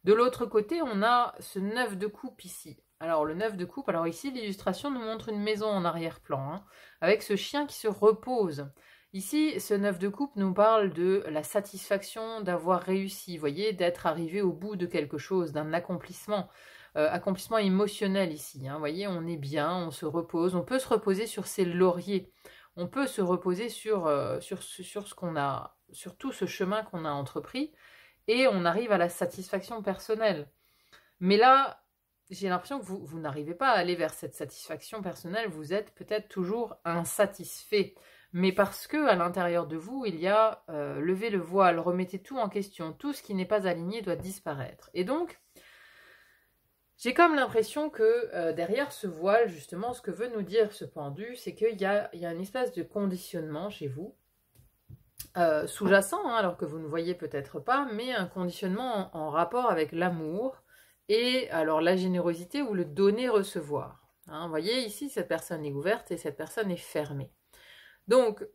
De l'autre côté, on a ce 9 de coupe ici. Alors le 9 de coupe, alors ici l'illustration nous montre une maison en arrière-plan, hein, avec ce chien qui se repose. Ici, ce 9 de coupe nous parle de la satisfaction d'avoir réussi, vous voyez, d'être arrivé au bout de quelque chose, d'un accomplissement, accomplissement émotionnel ici. Hein, vous voyez, on est bien, on se repose, on peut se reposer sur ses lauriers. On peut se reposer sur ce qu'on a, sur tout ce chemin qu'on a entrepris, et on arrive à la satisfaction personnelle. Mais là, j'ai l'impression que vous n'arrivez pas à aller vers cette satisfaction personnelle, vous êtes peut-être toujours insatisfait, mais parce que à l'intérieur de vous, il y a levez le voile, remettez tout en question, tout ce qui n'est pas aligné doit disparaître. Et donc, j'ai comme l'impression que derrière ce voile, justement, ce que veut nous dire ce pendu, c'est qu'il y a une espèce de conditionnement chez vous, sous-jacent, hein, alors que vous ne voyez peut-être pas, mais un conditionnement en rapport avec l'amour et alors la générosité ou le donner-recevoir. Hein, vous voyez, ici, cette personne est ouverte et cette personne est fermée. Donc,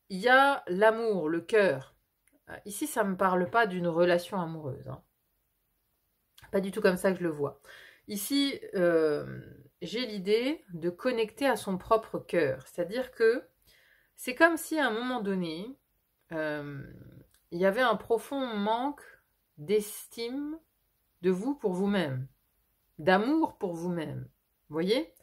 il y a l'amour, le cœur. Ici, ça ne me parle pas d'une relation amoureuse, hein. Pas du tout comme ça que je le vois. Ici, j'ai l'idée de connecter à son propre cœur. C'est-à-dire que c'est comme si à un moment donné, il y avait un profond manque d'estime de vous pour vous-même, d'amour pour vous-même. Vous voyez ?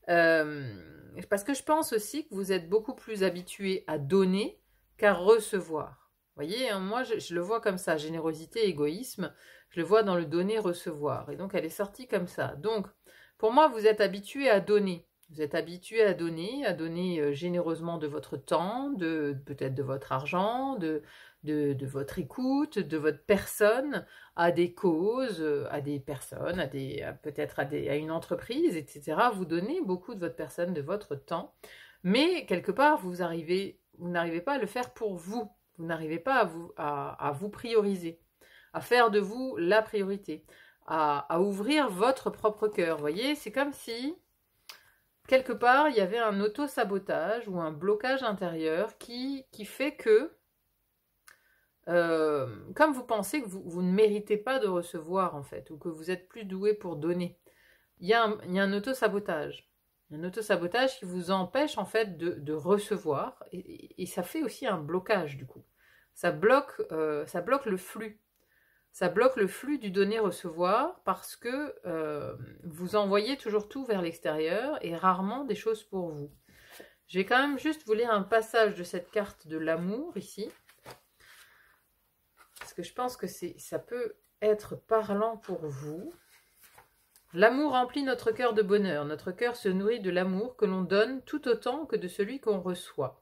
Parce que je pense aussi que vous êtes beaucoup plus habitué à donner qu'à recevoir. voyez, hein, moi, je le vois comme ça, générosité, égoïsme, je le vois dans le donner-recevoir. Et donc, elle est sortie comme ça. Donc, pour moi, vous êtes habitué à donner. Vous êtes habitué à donner généreusement de votre temps, peut-être de votre argent, de votre écoute, de votre personne, à des causes, à des personnes, peut-être à une entreprise, etc. Vous donnez beaucoup de votre personne, de votre temps, mais quelque part, vous n'arrivez pas à le faire pour vous. Vous n'arrivez pas à vous prioriser, à faire de vous la priorité, à ouvrir votre propre cœur. Vous voyez, c'est comme si, quelque part, il y avait un auto-sabotage ou un blocage intérieur qui fait que, comme vous pensez que vous ne méritez pas de recevoir, en fait, ou que vous êtes plus doué pour donner, il y a un auto-sabotage. Un auto-sabotage qui vous empêche en fait de recevoir et ça fait aussi un blocage du coup. Ça bloque le flux. Ça bloque le flux du donner-recevoir parce que vous envoyez toujours tout vers l'extérieur et rarement des choses pour vous. Je vais quand même juste vous lire un passage de cette carte de l'amour ici. Parce que je pense que ça peut être parlant pour vous. L'amour remplit notre cœur de bonheur. Notre cœur se nourrit de l'amour que l'on donne tout autant que de celui qu'on reçoit.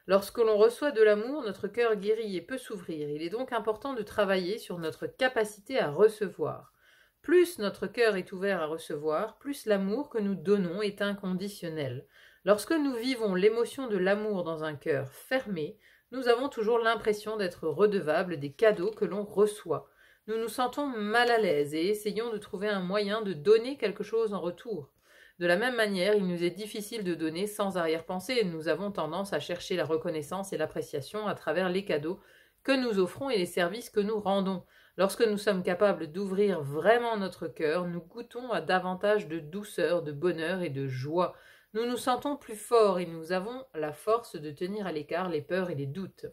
Lorsque l'on reçoit de l'amour, notre cœur guérit et peut s'ouvrir. Il est donc important de travailler sur notre capacité à recevoir. Plus notre cœur est ouvert à recevoir, plus l'amour que nous donnons est inconditionnel. Lorsque nous vivons l'émotion de l'amour dans un cœur fermé, nous avons toujours l'impression d'être redevables des cadeaux que l'on reçoit. Nous nous sentons mal à l'aise et essayons de trouver un moyen de donner quelque chose en retour. De la même manière, il nous est difficile de donner sans arrière-pensée et nous avons tendance à chercher la reconnaissance et l'appréciation à travers les cadeaux que nous offrons et les services que nous rendons. Lorsque nous sommes capables d'ouvrir vraiment notre cœur, nous goûtons à davantage de douceur, de bonheur et de joie. Nous nous sentons plus forts et nous avons la force de tenir à l'écart les peurs et les doutes.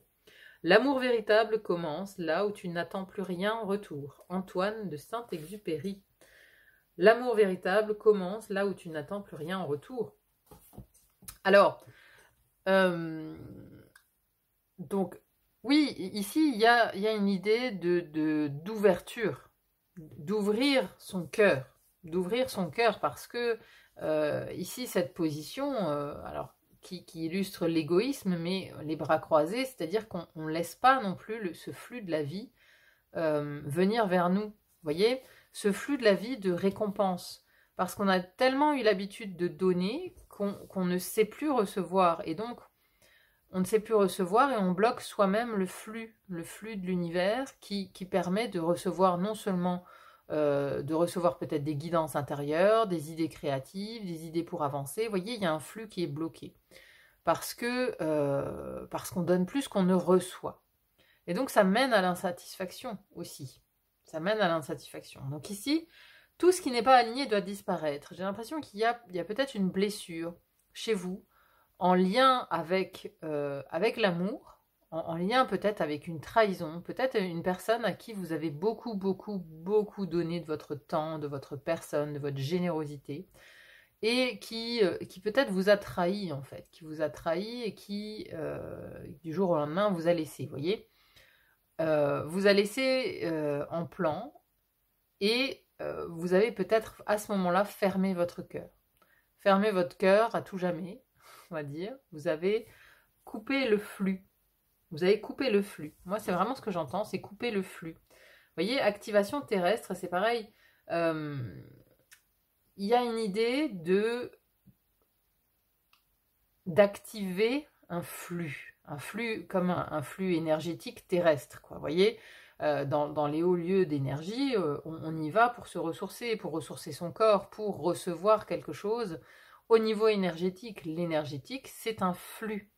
L'amour véritable commence là où tu n'attends plus rien en retour. Antoine de Saint-Exupéry. L'amour véritable commence là où tu n'attends plus rien en retour. Alors, donc, oui, ici, il y a une idée d'ouverture, d'ouvrir son cœur, parce que ici, cette position, alors, qui illustre l'égoïsme, mais les bras croisés, c'est-à-dire qu'on ne laisse pas non plus ce flux de la vie venir vers nous. Vous voyez, ce flux de la vie de récompense. Parce qu'on a tellement eu l'habitude de donner qu'on ne sait plus recevoir. Et donc, on ne sait plus recevoir et on bloque soi-même le flux de l'univers qui permet de recevoir non seulement de recevoir peut-être des guidances intérieures, des idées créatives, des idées pour avancer. Vous voyez, il y a un flux qui est bloqué. Parce qu'on donne plus qu'on ne reçoit. Et donc, ça mène à l'insatisfaction aussi. Ça mène à l'insatisfaction. Donc ici, tout ce qui n'est pas aligné doit disparaître. J'ai l'impression qu'il y a peut-être une blessure chez vous, en lien avec l'amour, en lien peut-être avec une trahison, peut-être une personne à qui vous avez beaucoup, beaucoup, beaucoup donné de votre temps, de votre personne, de votre générosité, et qui peut-être vous a trahi en fait, qui vous a trahi et qui, du jour au lendemain, vous a laissé, vous voyez, vous a laissé en plan, et vous avez peut-être à ce moment-là fermé votre cœur. Fermé votre cœur à tout jamais, on va dire. Vous avez coupé le flux. Vous avez coupé le flux. Moi, c'est vraiment ce que j'entends, c'est couper le flux. Vous voyez, activation terrestre, c'est pareil. Il y a une idée d'activer un flux comme un flux énergétique terrestre, quoi. Vous voyez, dans les hauts lieux d'énergie, on y va pour se ressourcer, pour ressourcer son corps, pour recevoir quelque chose. Au niveau énergétique, l'énergétique, c'est un flux.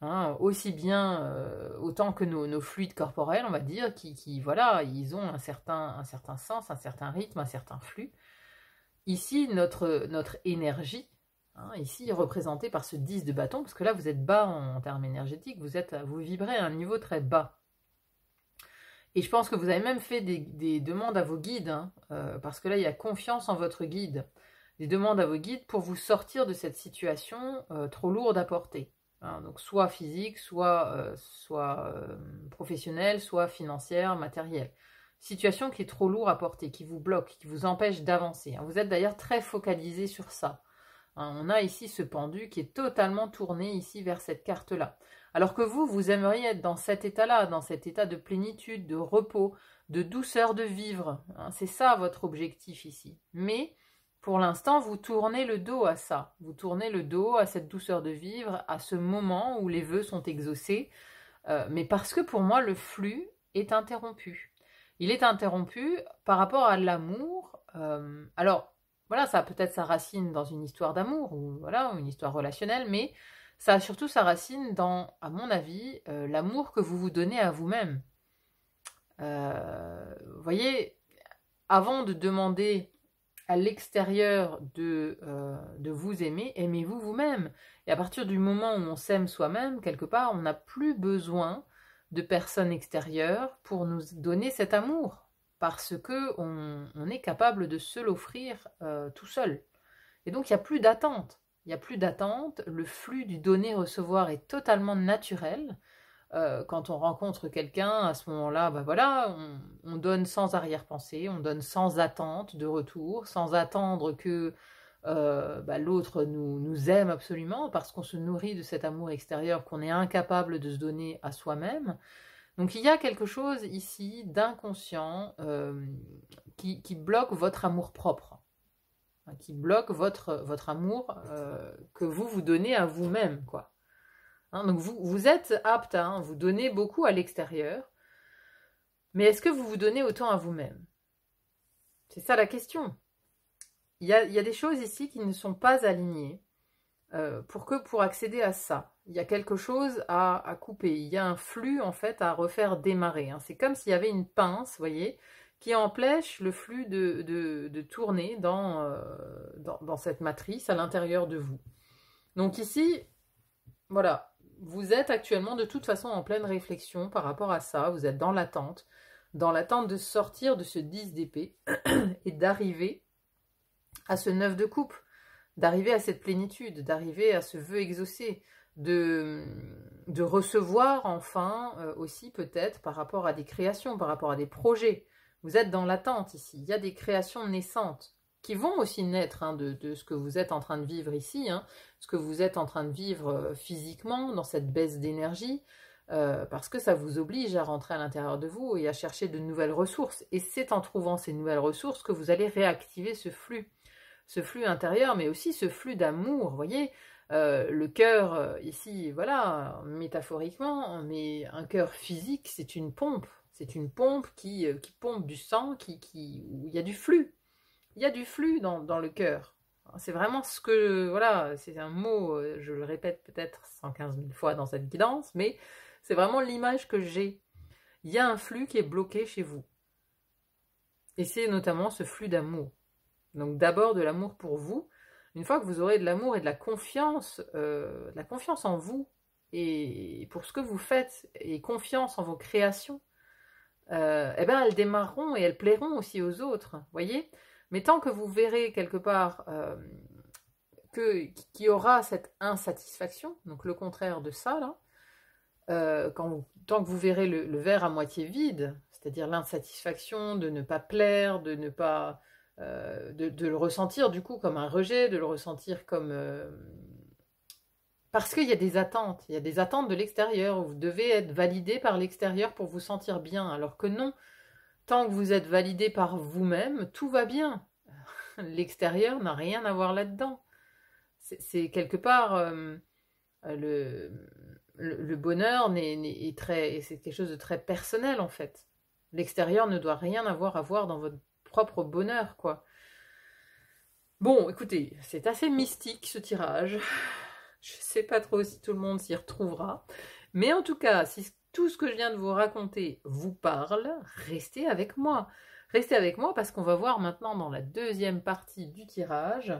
Hein, aussi bien, autant que nos fluides corporels, on va dire, voilà, ils ont un certain sens, un certain rythme, un certain flux. Ici, notre énergie, hein, ici représentée par ce 10 de bâton, parce que là, vous êtes bas en termes énergétiques, vous vibrez à un niveau très bas. Et je pense que vous avez même fait des demandes à vos guides, hein, parce que là, il y a confiance en votre guide. Des demandes à vos guides pour vous sortir de cette situation trop lourde à porter. hein, donc soit physique, soit professionnelle, soit financière, matérielle. Situation qui est trop lourde à porter, qui vous bloque, qui vous empêche d'avancer. Vous êtes d'ailleurs très focalisé sur ça. On a ici ce pendu qui est totalement tourné ici vers cette carte-là. Alors que vous aimeriez être dans cet état-là, dans cet état de plénitude, de repos, de douceur de vivre. C'est ça votre objectif ici. Mais pour l'instant, vous tournez le dos à ça. Vous tournez le dos à cette douceur de vivre, à ce moment où les vœux sont exaucés. Mais parce que pour moi, le flux est interrompu. Il est interrompu par rapport à l'amour. Alors, voilà, ça a peut-être sa racine dans une histoire d'amour, ou voilà, une histoire relationnelle, mais ça a surtout sa racine dans, à mon avis, l'amour que vous vous donnez à vous-même. Vous voyez, avant de demander à l'extérieur de vous aimer, aimez-vous vous-même. Et à partir du moment où on s'aime soi-même, quelque part, on n'a plus besoin de personnes extérieures pour nous donner cet amour, parce que on est capable de se l'offrir tout seul. Et donc, il n'y a plus d'attente. Il n'y a plus d'attente, le flux du donner-recevoir est totalement naturel. Quand on rencontre quelqu'un, à ce moment-là, ben voilà, on donne sans arrière-pensée, on donne sans attente de retour, sans attendre que l'autre nous aime absolument, parce qu'on se nourrit de cet amour extérieur qu'on est incapable de se donner à soi-même. Donc il y a quelque chose ici d'inconscient qui bloque votre amour-propre, qui bloque votre amour que vous donnez à vous-même, quoi. Donc vous êtes apte à vous donner beaucoup à l'extérieur, mais est-ce que vous vous donnez autant à vous-même? C'est ça la question. Il y a des choses ici qui ne sont pas alignées pour accéder à ça. Il y a quelque chose à couper, il y a un flux en fait à refaire démarrer. C'est comme s'il y avait une pince, vous voyez, qui empêche le flux de tourner dans cette matrice à l'intérieur de vous. Donc ici, voilà. Vous êtes actuellement de toute façon en pleine réflexion par rapport à ça, vous êtes dans l'attente de sortir de ce 10 d'épée et d'arriver à ce 9 de coupe, d'arriver à cette plénitude, d'arriver à ce vœu exaucé, de recevoir enfin aussi peut-être par rapport à des créations, par rapport à des projets. Vous êtes dans l'attente ici, il y a des créations naissantes qui vont aussi naître de ce que vous êtes en train de vivre ici, ce que vous êtes en train de vivre physiquement dans cette baisse d'énergie, parce que ça vous oblige à rentrer à l'intérieur de vous et à chercher de nouvelles ressources. Et c'est en trouvant ces nouvelles ressources que vous allez réactiver ce flux intérieur, mais aussi ce flux d'amour, vous voyez. Le cœur, ici, voilà, métaphoriquement, mais un cœur physique, c'est une pompe. C'est une pompe qui pompe du sang, où il y a du flux. Il y a du flux dans le cœur. C'est vraiment ce que, voilà, c'est un mot, je le répète peut-être 115 000 fois dans cette guidance, mais c'est vraiment l'image que j'ai. Il y a un flux qui est bloqué chez vous. Et c'est notamment ce flux d'amour. Donc d'abord de l'amour pour vous. Une fois que vous aurez de l'amour et de la confiance en vous, et pour ce que vous faites, et confiance en vos créations, elles démarreront et elles plairont aussi aux autres, voyez. Mais tant que vous verrez quelque part qu'il y aura cette insatisfaction, donc le contraire de ça, là, tant que vous verrez le verre à moitié vide, c'est-à-dire l'insatisfaction de ne pas plaire, de ne pas de le ressentir du coup comme un rejet, de le ressentir comme parce qu'il y a des attentes, de l'extérieur, vous devez être validé par l'extérieur pour vous sentir bien, alors que non. Tant que vous êtes validé par vous-même, tout va bien. L'extérieur n'a rien à voir là-dedans. C'est quelque part le bonheur c'est quelque chose de très personnel en fait. L'extérieur ne doit rien avoir à voir dans votre propre bonheur, quoi. Bon, écoutez, c'est assez mystique ce tirage. Je sais pas trop si tout le monde s'y retrouvera. Mais en tout cas, si tout ce que je viens de vous raconter vous parle, restez avec moi. Restez avec moi parce qu'on va voir maintenant dans la deuxième partie du tirage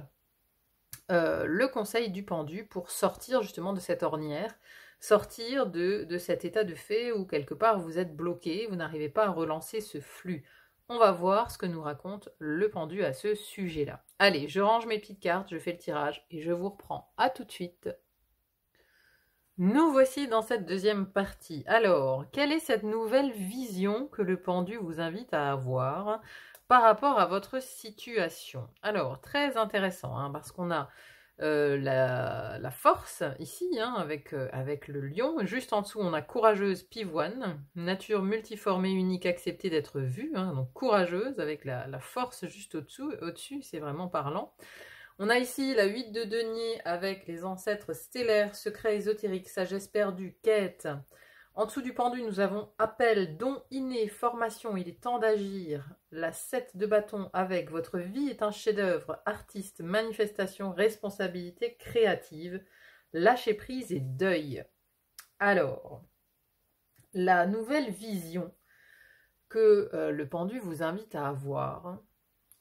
le conseil du pendu pour sortir justement de cette ornière, sortir de cet état de fait où quelque part vous êtes bloqué, vous n'arrivez pas à relancer ce flux. On va voir ce que nous raconte le pendu à ce sujet-là. Allez, je range mes petites cartes, je fais le tirage et je vous reprends. À tout de suite. Nous voici dans cette deuxième partie. Alors, quelle est cette nouvelle vision que le pendu vous invite à avoir par rapport à votre situation? Alors, très intéressant, hein, parce qu'on a la force ici, hein, avec le lion. Juste en dessous, on a courageuse pivoine, nature multiforme et unique acceptée d'être vue, hein, donc courageuse avec la force juste au-dessus, c'est vraiment parlant. On a ici la 8 de denier avec les ancêtres stellaires, secrets ésotériques, sagesse perdue, quête. En dessous du pendu, nous avons appel, don inné, formation, il est temps d'agir. La 7 de bâton avec votre vie est un chef-d'œuvre, artiste, manifestation, responsabilité créative, lâcher prise et deuil. Alors, la nouvelle vision que le pendu vous invite à avoir,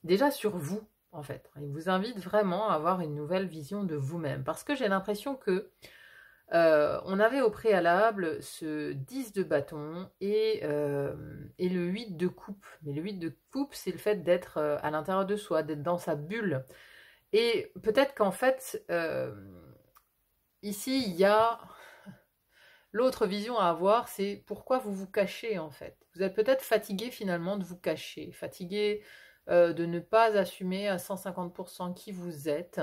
déjà sur vous, en fait. Il vous invite vraiment à avoir une nouvelle vision de vous-même. Parce que j'ai l'impression que on avait au préalable ce 10 de bâton et le 8 de coupe. Mais le 8 de coupe, c'est le fait d'être à l'intérieur de soi, d'être dans sa bulle. Et peut-être qu'en fait, ici, il y a l'autre vision à avoir, c'est pourquoi vous vous cachez en fait. Vous êtes peut-être fatigué finalement de vous cacher, fatigué de ne pas assumer à 150% qui vous êtes,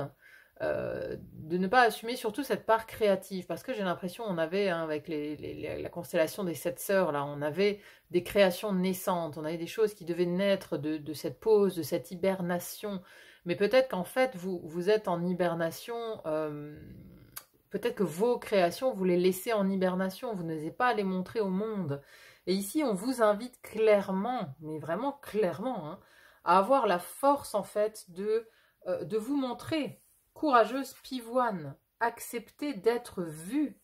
de ne pas assumer surtout cette part créative, parce que j'ai l'impression on avait, hein, avec la constellation des 7 sœurs, là, on avait des créations naissantes, on avait des choses qui devaient naître de cette pause, de cette hibernation, mais peut-être qu'en fait vous êtes en hibernation, peut-être que vos créations, vous les laissez en hibernation, vous n'osez pas les montrer au monde. Et ici, on vous invite clairement, mais vraiment clairement, hein, à avoir la force, en fait, de vous montrer courageuse pivoine, accepter d'être vue.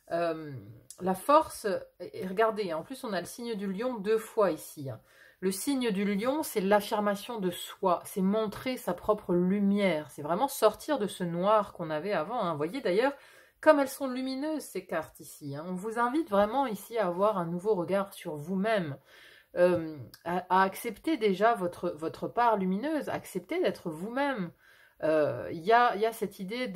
La force, et regardez, en plus, on a le signe du lion 2 fois ici, hein. Le signe du lion, c'est l'affirmation de soi, c'est montrer sa propre lumière, c'est vraiment sortir de ce noir qu'on avait avant, hein. Vous voyez d'ailleurs, comme elles sont lumineuses ces cartes ici, hein. On vous invite vraiment ici à avoir un nouveau regard sur vous-même, à accepter déjà votre part lumineuse, accepter d'être vous-même. Il y a cette idée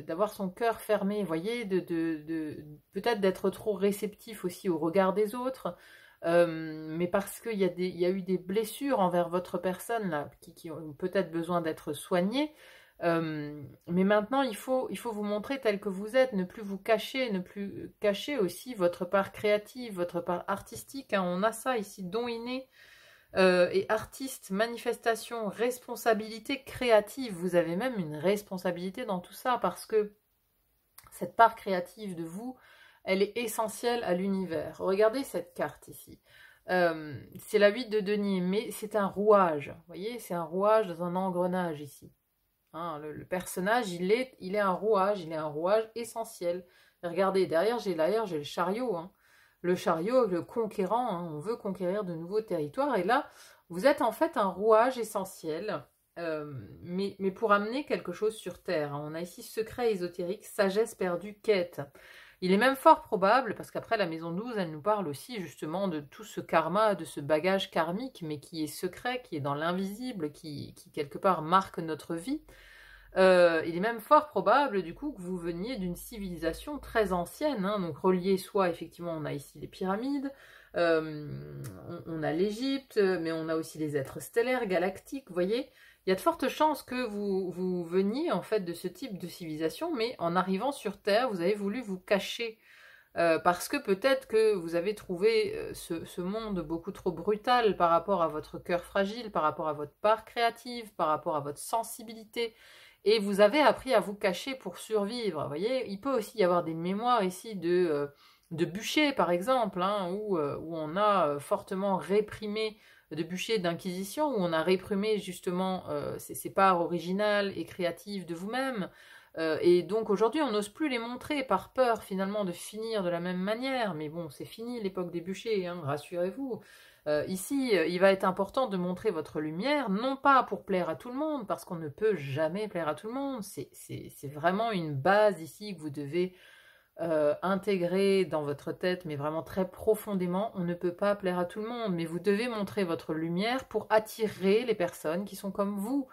d'avoir son cœur fermé, vous voyez, peut-être d'être trop réceptif aussi au regard des autres, mais parce qu'il y a eu des blessures envers votre personne là, qui ont peut-être besoin d'être soignées. Mais maintenant, il faut vous montrer tel que vous êtes, ne plus vous cacher, ne plus cacher aussi votre part créative, votre part artistique, hein. On a ça ici, don inné et artiste, manifestation, responsabilité créative. Vous avez même une responsabilité dans tout ça parce que cette part créative de vous, elle est essentielle à l'univers. Regardez cette carte ici. C'est la 8 de denier, mais c'est un rouage. Vous voyez, c'est un rouage dans un engrenage ici. Hein, le personnage, il est un rouage essentiel. Et regardez, derrière, j'ai le chariot. Hein. Le chariot, le conquérant, hein, on veut conquérir de nouveaux territoires. Et là, vous êtes en fait un rouage essentiel, mais pour amener quelque chose sur Terre. Hein. On a ici secret ésotérique, sagesse perdue, quête. Il est même fort probable, parce qu'après la maison 12, elle nous parle aussi justement de tout ce karma, de ce bagage karmique, mais qui est secret, qui est dans l'invisible, qui quelque part marque notre vie. Il est même fort probable du coup que vous veniez d'une civilisation très ancienne, hein, donc reliée soit effectivement on a ici les pyramides, on a l'Égypte, mais on a aussi les êtres stellaires, galactiques, vous voyez. Il y a de fortes chances que vous veniez en fait de ce type de civilisation, mais en arrivant sur Terre, vous avez voulu vous cacher. Parce que peut-être que vous avez trouvé ce monde beaucoup trop brutal par rapport à votre cœur fragile, par rapport à votre part créative, par rapport à votre sensibilité, et vous avez appris à vous cacher pour survivre. Vous voyez, il peut aussi y avoir des mémoires ici de bûchers, par exemple, hein, où on a fortement réprimé, de bûchers d'inquisition, où on a réprimé justement ces parts originales et créatives de vous-même. Et donc aujourd'hui, on n'ose plus les montrer par peur finalement de finir de la même manière. Mais bon, c'est fini l'époque des bûchers, hein, rassurez-vous. Ici, il va être important de montrer votre lumière, non pas pour plaire à tout le monde, parce qu'on ne peut jamais plaire à tout le monde. C'est vraiment une base ici que vous devez intégrer dans votre tête, mais vraiment très profondément. On ne peut pas plaire à tout le monde, mais vous devez montrer votre lumière pour attirer les personnes qui sont comme vous.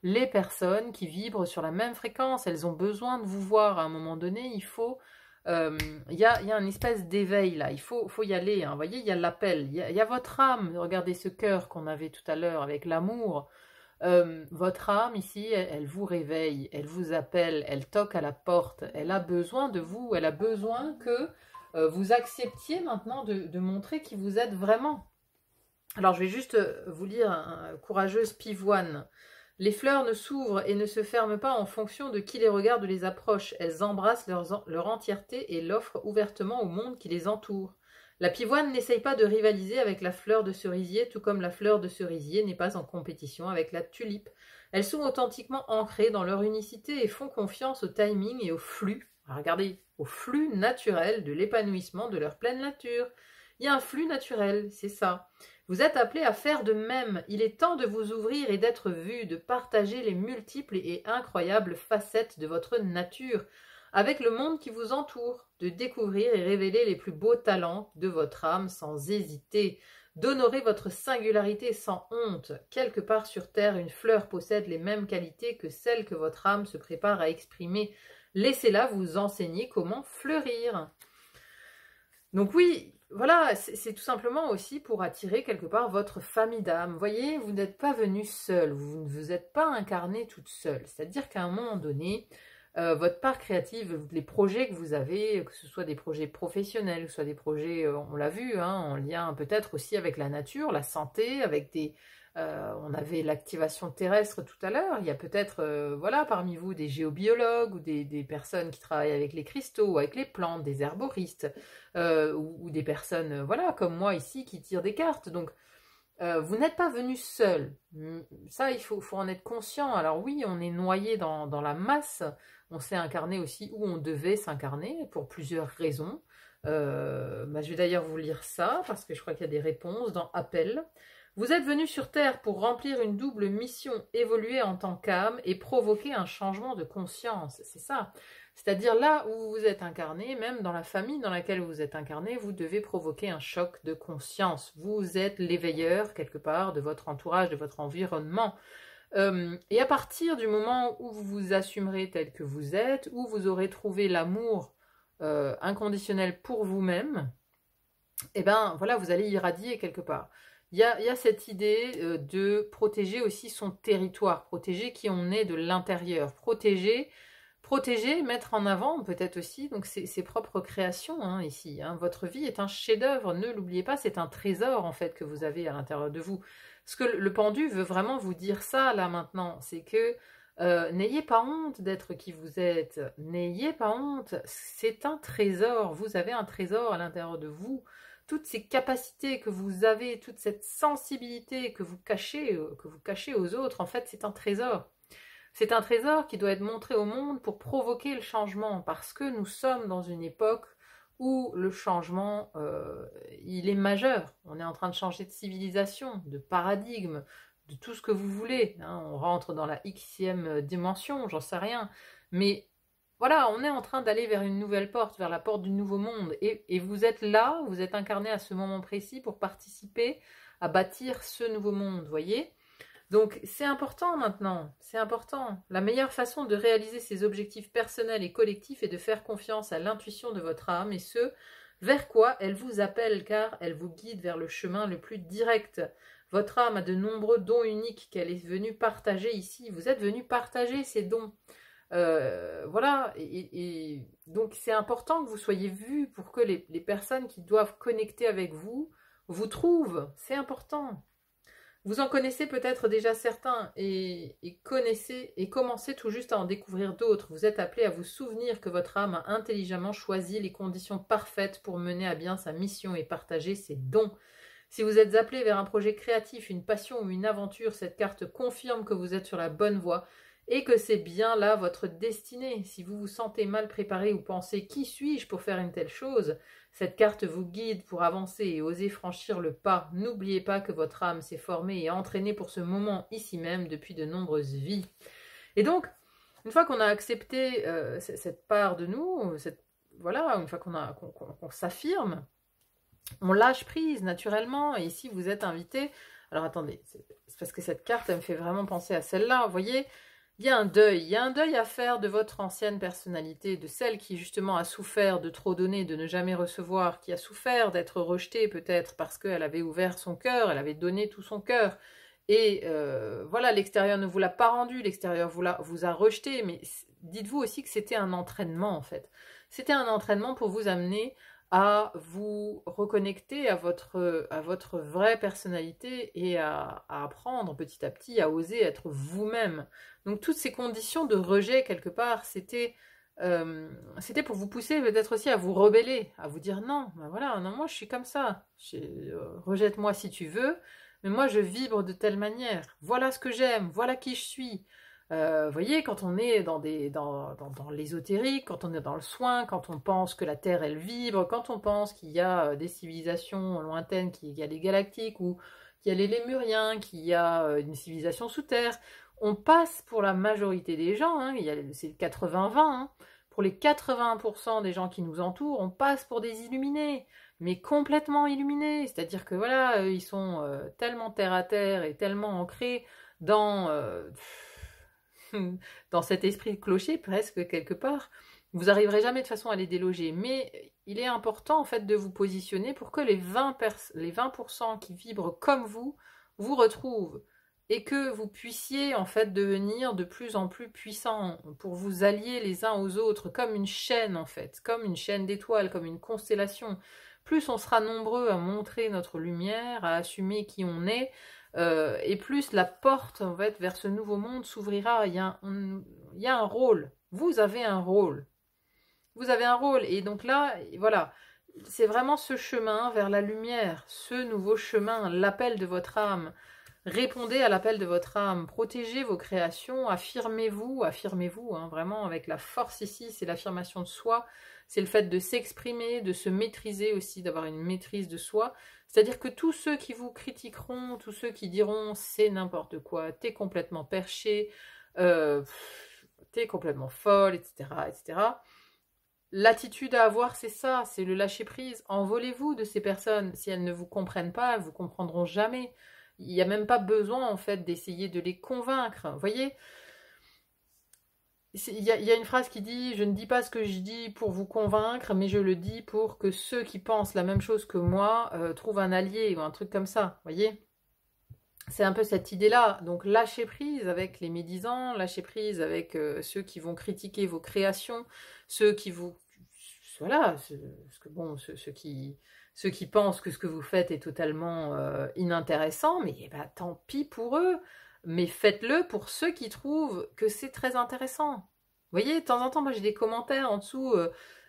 Les personnes qui vibrent sur la même fréquence, elles ont besoin de vous voir à un moment donné, il faut Il y a une espèce d'éveil là, il faut y aller, hein. Vous voyez, il y a l'appel, il y a votre âme, regardez ce cœur qu'on avait tout à l'heure avec l'amour. Votre âme ici, elle vous réveille, elle vous appelle, elle toque à la porte, elle a besoin de vous, elle a besoin que vous acceptiez maintenant de montrer qui vous êtes vraiment. Alors je vais juste vous lire un courageuse pivoine. Les fleurs ne s'ouvrent et ne se ferment pas en fonction de qui les regarde ou les approche. Elles embrassent leur entièreté et l'offrent ouvertement au monde qui les entoure. La pivoine n'essaye pas de rivaliser avec la fleur de cerisier, tout comme la fleur de cerisier n'est pas en compétition avec la tulipe. Elles sont authentiquement ancrées dans leur unicité et font confiance au timing et au flux. Alors regardez, au flux naturel de l'épanouissement de leur pleine nature. Il y a un flux naturel, c'est ça. Vous êtes appelés à faire de même. Il est temps de vous ouvrir et d'être vus, de partager les multiples et incroyables facettes de votre nature avec le monde qui vous entoure, de découvrir et révéler les plus beaux talents de votre âme sans hésiter, d'honorer votre singularité sans honte. Quelque part sur terre, une fleur possède les mêmes qualités que celles que votre âme se prépare à exprimer. Laissez-la vous enseigner comment fleurir. Donc oui, voilà, c'est tout simplement aussi pour attirer quelque part votre famille d'âme. Vous voyez, vous n'êtes pas venu seul, vous ne vous êtes pas incarné toute seule. C'est-à-dire qu'à un moment donné, votre part créative, les projets que vous avez, que ce soit des projets professionnels, que ce soit des projets, on l'a vu, hein, en lien peut-être aussi avec la nature, la santé, avec des... on avait l'activation terrestre tout à l'heure, il y a peut-être voilà, parmi vous des géobiologues ou des personnes qui travaillent avec les cristaux, ou avec les plantes, des herboristes, ou des personnes voilà, comme moi ici qui tirent des cartes. Donc vous n'êtes pas venu seul, ça il faut en être conscient. Alors oui, on est noyé dans la masse, on s'est incarné aussi où on devait s'incarner pour plusieurs raisons. Je vais d'ailleurs vous lire ça parce que je crois qu'il y a des réponses dans Appel. Vous êtes venu sur Terre pour remplir une double mission, évoluer en tant qu'âme et provoquer un changement de conscience, c'est ça. C'est-à-dire là où vous êtes incarné, même dans la famille dans laquelle vous êtes incarné, vous devez provoquer un choc de conscience. Vous êtes l'éveilleur quelque part de votre entourage, de votre environnement. Et à partir du moment où vous vous assumerez tel que vous êtes, où vous aurez trouvé l'amour inconditionnel pour vous-même, et ben voilà, vous allez irradier quelque part. Il y a cette idée de protéger aussi son territoire, protéger qui on est de l'intérieur, protéger, mettre en avant peut-être aussi donc ses propres créations hein, ici. Hein. Votre vie est un chef-d'œuvre, ne l'oubliez pas, c'est un trésor en fait que vous avez à l'intérieur de vous. Ce que le pendu veut vraiment vous dire ça là maintenant, c'est que n'ayez pas honte d'être qui vous êtes, n'ayez pas honte, c'est un trésor, vous avez un trésor à l'intérieur de vous. Toutes ces capacités que vous avez, toute cette sensibilité que vous cachez aux autres, en fait, c'est un trésor. C'est un trésor qui doit être montré au monde pour provoquer le changement, parce que nous sommes dans une époque où le changement, il est majeur. On est en train de changer de civilisation, de paradigme, de tout ce que vous voulez. Hein. On rentre dans la Xème dimension, j'en sais rien. Mais voilà, on est en train d'aller vers une nouvelle porte, vers la porte du nouveau monde. Et vous êtes là, vous êtes incarné à ce moment précis pour participer à bâtir ce nouveau monde, voyez ? Donc c'est important maintenant, c'est important. La meilleure façon de réaliser ses objectifs personnels et collectifs est de faire confiance à l'intuition de votre âme et ce, vers quoi elle vous appelle car elle vous guide vers le chemin le plus direct. Votre âme a de nombreux dons uniques qu'elle est venue partager ici. Vous êtes venu partager ces dons. Voilà, et donc c'est important que vous soyez vus pour que les personnes qui doivent connecter avec vous trouvent, c'est important. Vous en connaissez peut-être déjà certains et commencez tout juste à en découvrir d'autres. Vous êtes appelés à vous souvenir que votre âme a intelligemment choisi les conditions parfaites pour mener à bien sa mission et partager ses dons. Si vous êtes appelé vers un projet créatif, une passion ou une aventure, cette carte confirme que vous êtes sur la bonne voie et que c'est bien là votre destinée. Si vous vous sentez mal préparé ou pensez « Qui suis-je pour faire une telle chose ?» Cette carte vous guide pour avancer et oser franchir le pas. N'oubliez pas que votre âme s'est formée et entraînée pour ce moment ici même depuis de nombreuses vies. Et donc, une fois qu'on a accepté cette part de nous, voilà, une fois qu'on s'affirme, on lâche prise naturellement. Et ici, vous êtes invité. Alors attendez, c'est parce que cette carte, elle me fait vraiment penser à celle-là. Vous voyez, il y a un deuil à faire de votre ancienne personnalité, de celle qui justement a souffert de trop donner, de ne jamais recevoir, qui a souffert d'être rejetée peut-être parce qu'elle avait ouvert son cœur, elle avait donné tout son cœur. Et voilà, l'extérieur ne vous l'a pas rendu, l'extérieur vous a rejeté, mais dites-vous aussi que c'était un entraînement en fait. C'était un entraînement pour vous amener à vous reconnecter à votre vraie personnalité et à apprendre petit à petit à oser être vous-même. Donc toutes ces conditions de rejet quelque part, c'était pour vous pousser peut-être aussi à vous rebeller, à vous dire non, ben voilà, non, moi je suis comme ça, rejette-moi si tu veux, mais moi je vibre de telle manière, voilà ce que j'aime, voilà qui je suis. Voyez, quand on est dans l'ésotérique, quand on est dans le soin, quand on pense que la Terre elle vibre, quand on pense qu'il y a des civilisations lointaines, qu'il y a les galactiques ou qu'il y a les lémuriens, qu'il y a une civilisation sous terre, on passe pour la majorité des gens, hein, c'est 80-20, hein, pour les 80% des gens qui nous entourent, on passe pour des illuminés, mais complètement illuminés, c'est-à-dire que voilà, ils sont tellement terre à terre et tellement ancrés dans, dans cet esprit de clocher, presque quelque part, vous n'arriverez jamais de façon à les déloger, mais il est important en fait de vous positionner pour que les 20% qui vibrent comme vous retrouvent, et que vous puissiez en fait devenir de plus en plus puissants pour vous allier les uns aux autres comme une chaîne en fait, comme une chaîne d'étoiles, comme une constellation. Plus on sera nombreux à montrer notre lumière, à assumer qui on est, et plus la porte en fait vers ce nouveau monde s'ouvrira. Il y a un rôle. Vous avez un rôle. Vous avez un rôle. Et donc là, voilà, c'est vraiment ce chemin vers la lumière, ce nouveau chemin, l'appel de votre âme. Répondez à l'appel de votre âme, protégez vos créations, affirmez-vous, hein, vraiment avec la force ici, c'est l'affirmation de soi, c'est le fait de s'exprimer, de se maîtriser aussi, d'avoir une maîtrise de soi. C'est-à-dire que tous ceux qui vous critiqueront, tous ceux qui diront c'est n'importe quoi, t'es complètement perché, t'es complètement folle, etc., etc., l'attitude à avoir, c'est ça, c'est le lâcher-prise. Envolez-vous de ces personnes. Si elles ne vous comprennent pas, elles ne vous comprendront jamais. Il n'y a même pas besoin, en fait, d'essayer de les convaincre. Vous voyez, il y a une phrase qui dit « Je ne dis pas ce que je dis pour vous convaincre, mais je le dis pour que ceux qui pensent la même chose que moi trouvent un allié » ou un truc comme ça. Vous voyez, c'est un peu cette idée-là. Donc, lâchez prise avec les médisants, lâchez prise avec ceux qui vont critiquer vos créations, ceux qui vous... Voilà, ceux qui pensent que ce que vous faites est totalement inintéressant, mais bah, tant pis pour eux. Mais faites-le pour ceux qui trouvent que c'est très intéressant. Vous voyez, de temps en temps, moi j'ai des commentaires en dessous,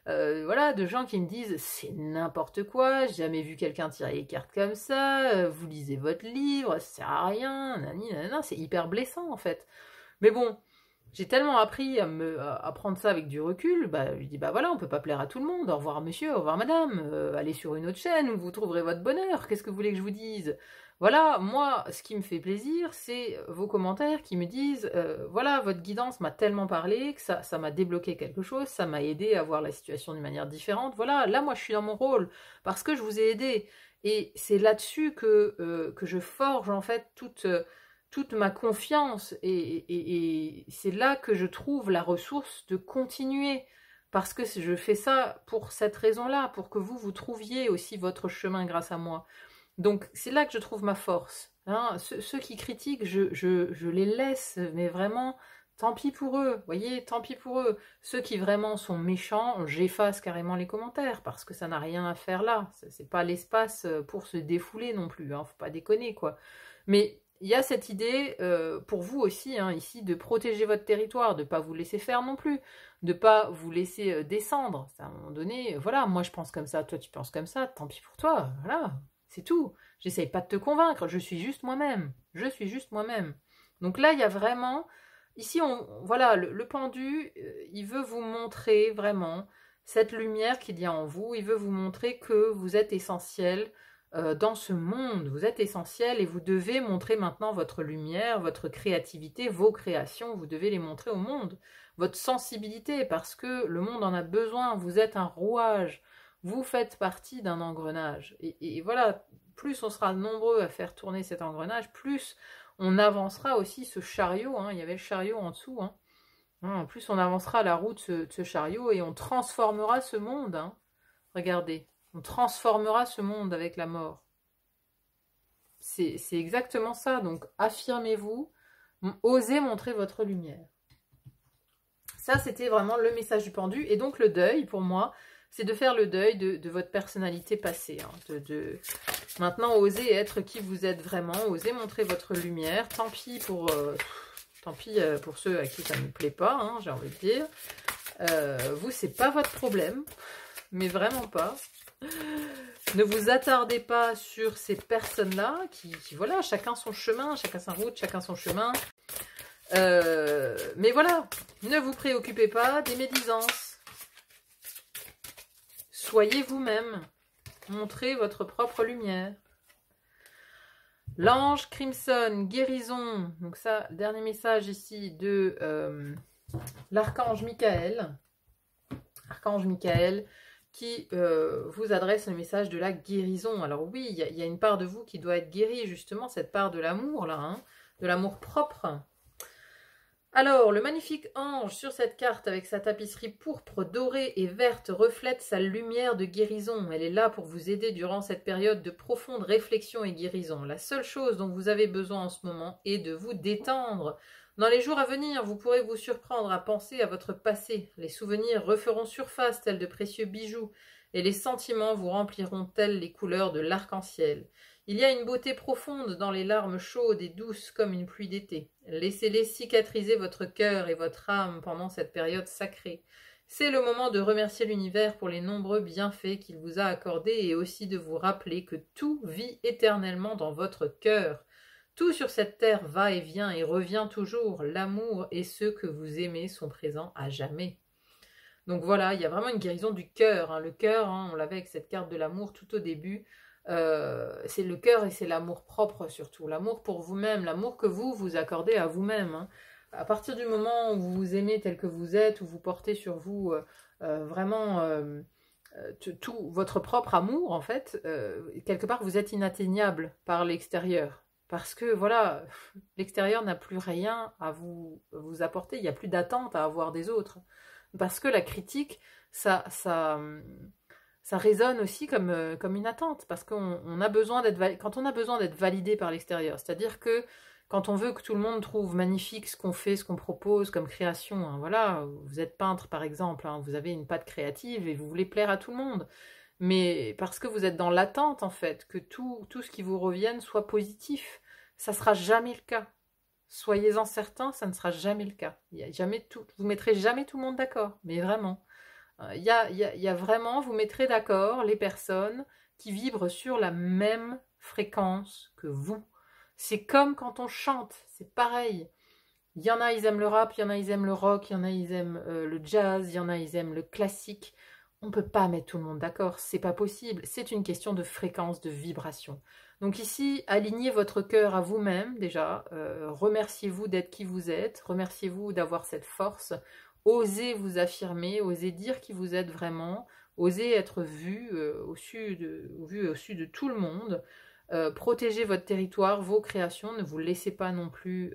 voilà, de gens qui me disent c'est n'importe quoi, j'ai jamais vu quelqu'un tirer les cartes comme ça, vous lisez votre livre, ça sert à rien, nani, nanana, c'est hyper blessant en fait. Mais bon, j'ai tellement appris à prendre ça avec du recul, bah, je dis bah voilà, on peut pas plaire à tout le monde, au revoir monsieur, au revoir madame, allez sur une autre chaîne où vous trouverez votre bonheur, qu'est-ce que vous voulez que je vous dise? Voilà, moi, ce qui me fait plaisir, c'est vos commentaires qui me disent voilà, votre guidance m'a tellement parlé que ça m'a débloqué quelque chose, ça m'a aidé à voir la situation d'une manière différente. Voilà, là, moi, je suis dans mon rôle parce que je vous ai aidé. Et c'est là-dessus que je forge, en fait, toute ma confiance. Et c'est là que je trouve la ressource de continuer. Parce que je fais ça pour cette raison-là, pour que vous trouviez aussi votre chemin grâce à moi. Donc c'est là que je trouve ma force. Hein. Ceux qui critiquent, je les laisse, mais vraiment, tant pis pour eux, voyez, tant pis pour eux. Ceux qui vraiment sont méchants, j'efface carrément les commentaires, parce que ça n'a rien à faire là. C'est pas l'espace pour se défouler non plus, hein, faut pas déconner, quoi. Mais il y a cette idée, pour vous aussi, hein, ici, de protéger votre territoire, de ne pas vous laisser faire non plus, de ne pas vous laisser descendre. À un moment donné, voilà, moi je pense comme ça, toi tu penses comme ça, tant pis pour toi, voilà. C'est tout. J'essaye pas de te convaincre, je suis juste moi-même. Je suis juste moi-même. Donc là, il y a vraiment... Ici, voilà, le pendu, il veut vous montrer vraiment cette lumière qu'il y a en vous. Il veut vous montrer que vous êtes essentiel dans ce monde. Vous êtes essentiel et vous devez montrer maintenant votre lumière, votre créativité, vos créations. Vous devez les montrer au monde. Votre sensibilité, parce que le monde en a besoin. Vous êtes un rouage. Vous faites partie d'un engrenage. Et voilà, plus on sera nombreux à faire tourner cet engrenage, plus on avancera aussi ce chariot, hein, il y avait le chariot en dessous, hein. En plus, on avancera la route de ce chariot et on transformera ce monde, hein. Regardez, on transformera ce monde avec la mort. C'est exactement ça, donc affirmez-vous, osez montrer votre lumière. Ça, c'était vraiment le message du pendu. Et donc, le deuil, pour moi, c'est de faire le deuil de votre personnalité passée. Hein, maintenant, osez être qui vous êtes vraiment, osez montrer votre lumière. Tant pis pour ceux à qui ça ne plaît pas, hein, j'ai envie de dire. Vous, c'est pas votre problème, mais vraiment pas. Ne vous attardez pas sur ces personnes-là qui, voilà, chacun son chemin, chacun sa route, chacun son chemin. Mais voilà, ne vous préoccupez pas des médisances. Soyez vous-même. Montrez votre propre lumière. L'ange Crimson, guérison. Donc ça, dernier message ici de l'archange Michael. Archange Michael qui vous adresse le message de la guérison. Alors oui, il y a une part de vous qui doit être guérie, justement, cette part de l'amour, là, hein, de l'amour propre. Alors, le magnifique ange sur cette carte avec sa tapisserie pourpre, dorée et verte reflète sa lumière de guérison. Elle est là pour vous aider durant cette période de profonde réflexion et guérison. La seule chose dont vous avez besoin en ce moment est de vous détendre. Dans les jours à venir, vous pourrez vous surprendre à penser à votre passé. Les souvenirs referont surface tels de précieux bijoux et les sentiments vous rempliront tels les couleurs de l'arc-en-ciel. Il y a une beauté profonde dans les larmes chaudes et douces comme une pluie d'été. Laissez-les cicatriser votre cœur et votre âme pendant cette période sacrée. C'est le moment de remercier l'univers pour les nombreux bienfaits qu'il vous a accordés et aussi de vous rappeler que tout vit éternellement dans votre cœur. Tout sur cette terre va et vient et revient toujours. L'amour et ceux que vous aimez sont présents à jamais. Donc voilà, il y a vraiment une guérison du cœur. Hein. Le cœur, hein, on l'avait avec cette carte de l'amour tout au début. C'est le cœur et c'est l'amour propre surtout, l'amour pour vous-même, l'amour que vous accordez à vous-même. Hein. À partir du moment où vous vous aimez tel que vous êtes, où vous portez sur vous vraiment tout votre propre amour, en fait, quelque part vous êtes inatteignable par l'extérieur. Parce que voilà, l'extérieur n'a plus rien à vous apporter, il n'y a plus d'attente à avoir des autres. Parce que la critique, ça résonne aussi comme une attente, parce qu'on a besoin quand on a besoin d'être validé par l'extérieur, c'est-à-dire que quand on veut que tout le monde trouve magnifique ce qu'on fait, ce qu'on propose comme création, hein, voilà, vous êtes peintre par exemple, hein, vous avez une patte créative et vous voulez plaire à tout le monde, mais parce que vous êtes dans l'attente en fait, que tout ce qui vous revienne soit positif, ça sera jamais le cas. Soyez-en certains, ça ne sera jamais le cas. Vous mettrez jamais tout le monde d'accord, mais vraiment. Il y a vraiment, vous mettrez d'accord les personnes qui vibrent sur la même fréquence que vous. C'est comme quand on chante, c'est pareil. Il y en a, ils aiment le rap, il y en a, ils aiment le rock, il y en a, ils aiment le jazz, il y en a, ils aiment le classique. On ne peut pas mettre tout le monde d'accord, c'est pas possible. C'est une question de fréquence, de vibration. Donc ici, alignez votre cœur à vous-même déjà. Remerciez-vous d'être qui vous êtes. Remerciez-vous d'avoir cette force. Osez vous affirmer, osez dire qui vous êtes vraiment. Osez être vu au-dessus de tout le monde. Protégez votre territoire, vos créations. Ne vous laissez pas non plus...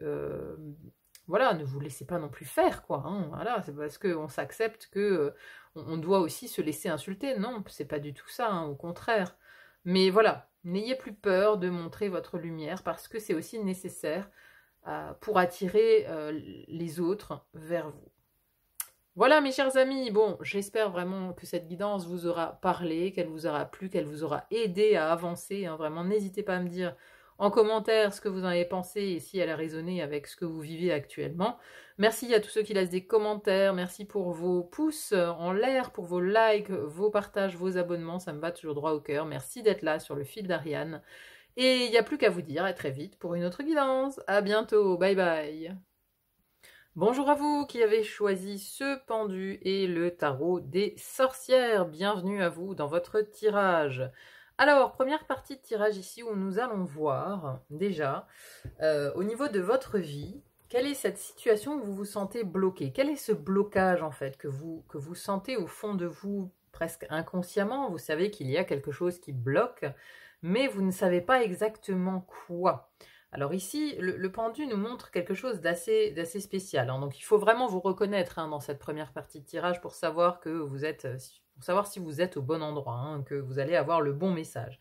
voilà, ne vous laissez pas non plus faire, quoi. Hein, voilà, c'est parce qu'on s'accepte que on doit aussi se laisser insulter. Non, c'est pas du tout ça, hein, au contraire. Mais voilà, n'ayez plus peur de montrer votre lumière parce que c'est aussi nécessaire pour attirer les autres vers vous. Voilà mes chers amis, bon, j'espère vraiment que cette guidance vous aura parlé, qu'elle vous aura plu, qu'elle vous aura aidé à avancer. Hein, vraiment, n'hésitez pas à me dire en commentaire ce que vous en avez pensé et si elle a résonné avec ce que vous vivez actuellement. Merci à tous ceux qui laissent des commentaires, merci pour vos pouces en l'air, pour vos likes, vos partages, vos abonnements, ça me va toujours droit au cœur. Merci d'être là sur le fil d'Ariane. Et il n'y a plus qu'à vous dire à très vite pour une autre guidance. À bientôt, bye bye. Bonjour à vous qui avez choisi ce pendu et le tarot des sorcières. Bienvenue à vous dans votre tirage. Alors, première partie de tirage ici où nous allons voir déjà au niveau de votre vie, quelle est cette situation où vous vous sentez bloqué? Quel est ce blocage en fait que vous sentez au fond de vous presque inconsciemment? Vous savez qu'il y a quelque chose qui bloque, mais vous ne savez pas exactement quoi. Alors ici, le pendu nous montre quelque chose d'assez spécial, hein. Donc il faut vraiment vous reconnaître, hein, dans cette première partie de tirage pour savoir que vous êtes, pour savoir si vous êtes au bon endroit, hein, que vous allez avoir le bon message.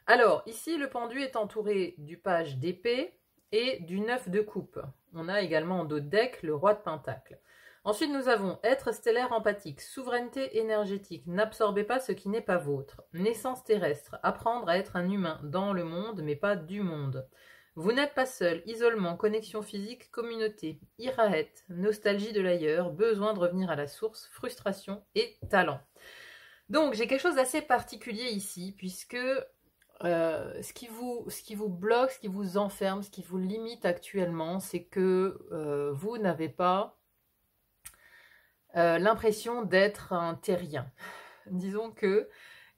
Alors ici, le pendu est entouré du page d'épée et du 9 de coupe. On a également en dos de deck le roi de pentacle. Ensuite, nous avons être stellaire empathique, souveraineté énergétique, n'absorbez pas ce qui n'est pas vôtre, naissance terrestre, apprendre à être un humain dans le monde mais pas du monde. Vous n'êtes pas seul, isolement, connexion physique, communauté, iraët, nostalgie de l'ailleurs, besoin de revenir à la source, frustration et talent. Donc j'ai quelque chose d'assez particulier ici, puisque ce qui vous bloque, ce qui vous enferme, ce qui vous limite actuellement, c'est que vous n'avez pas l'impression d'être un terrien. Disons que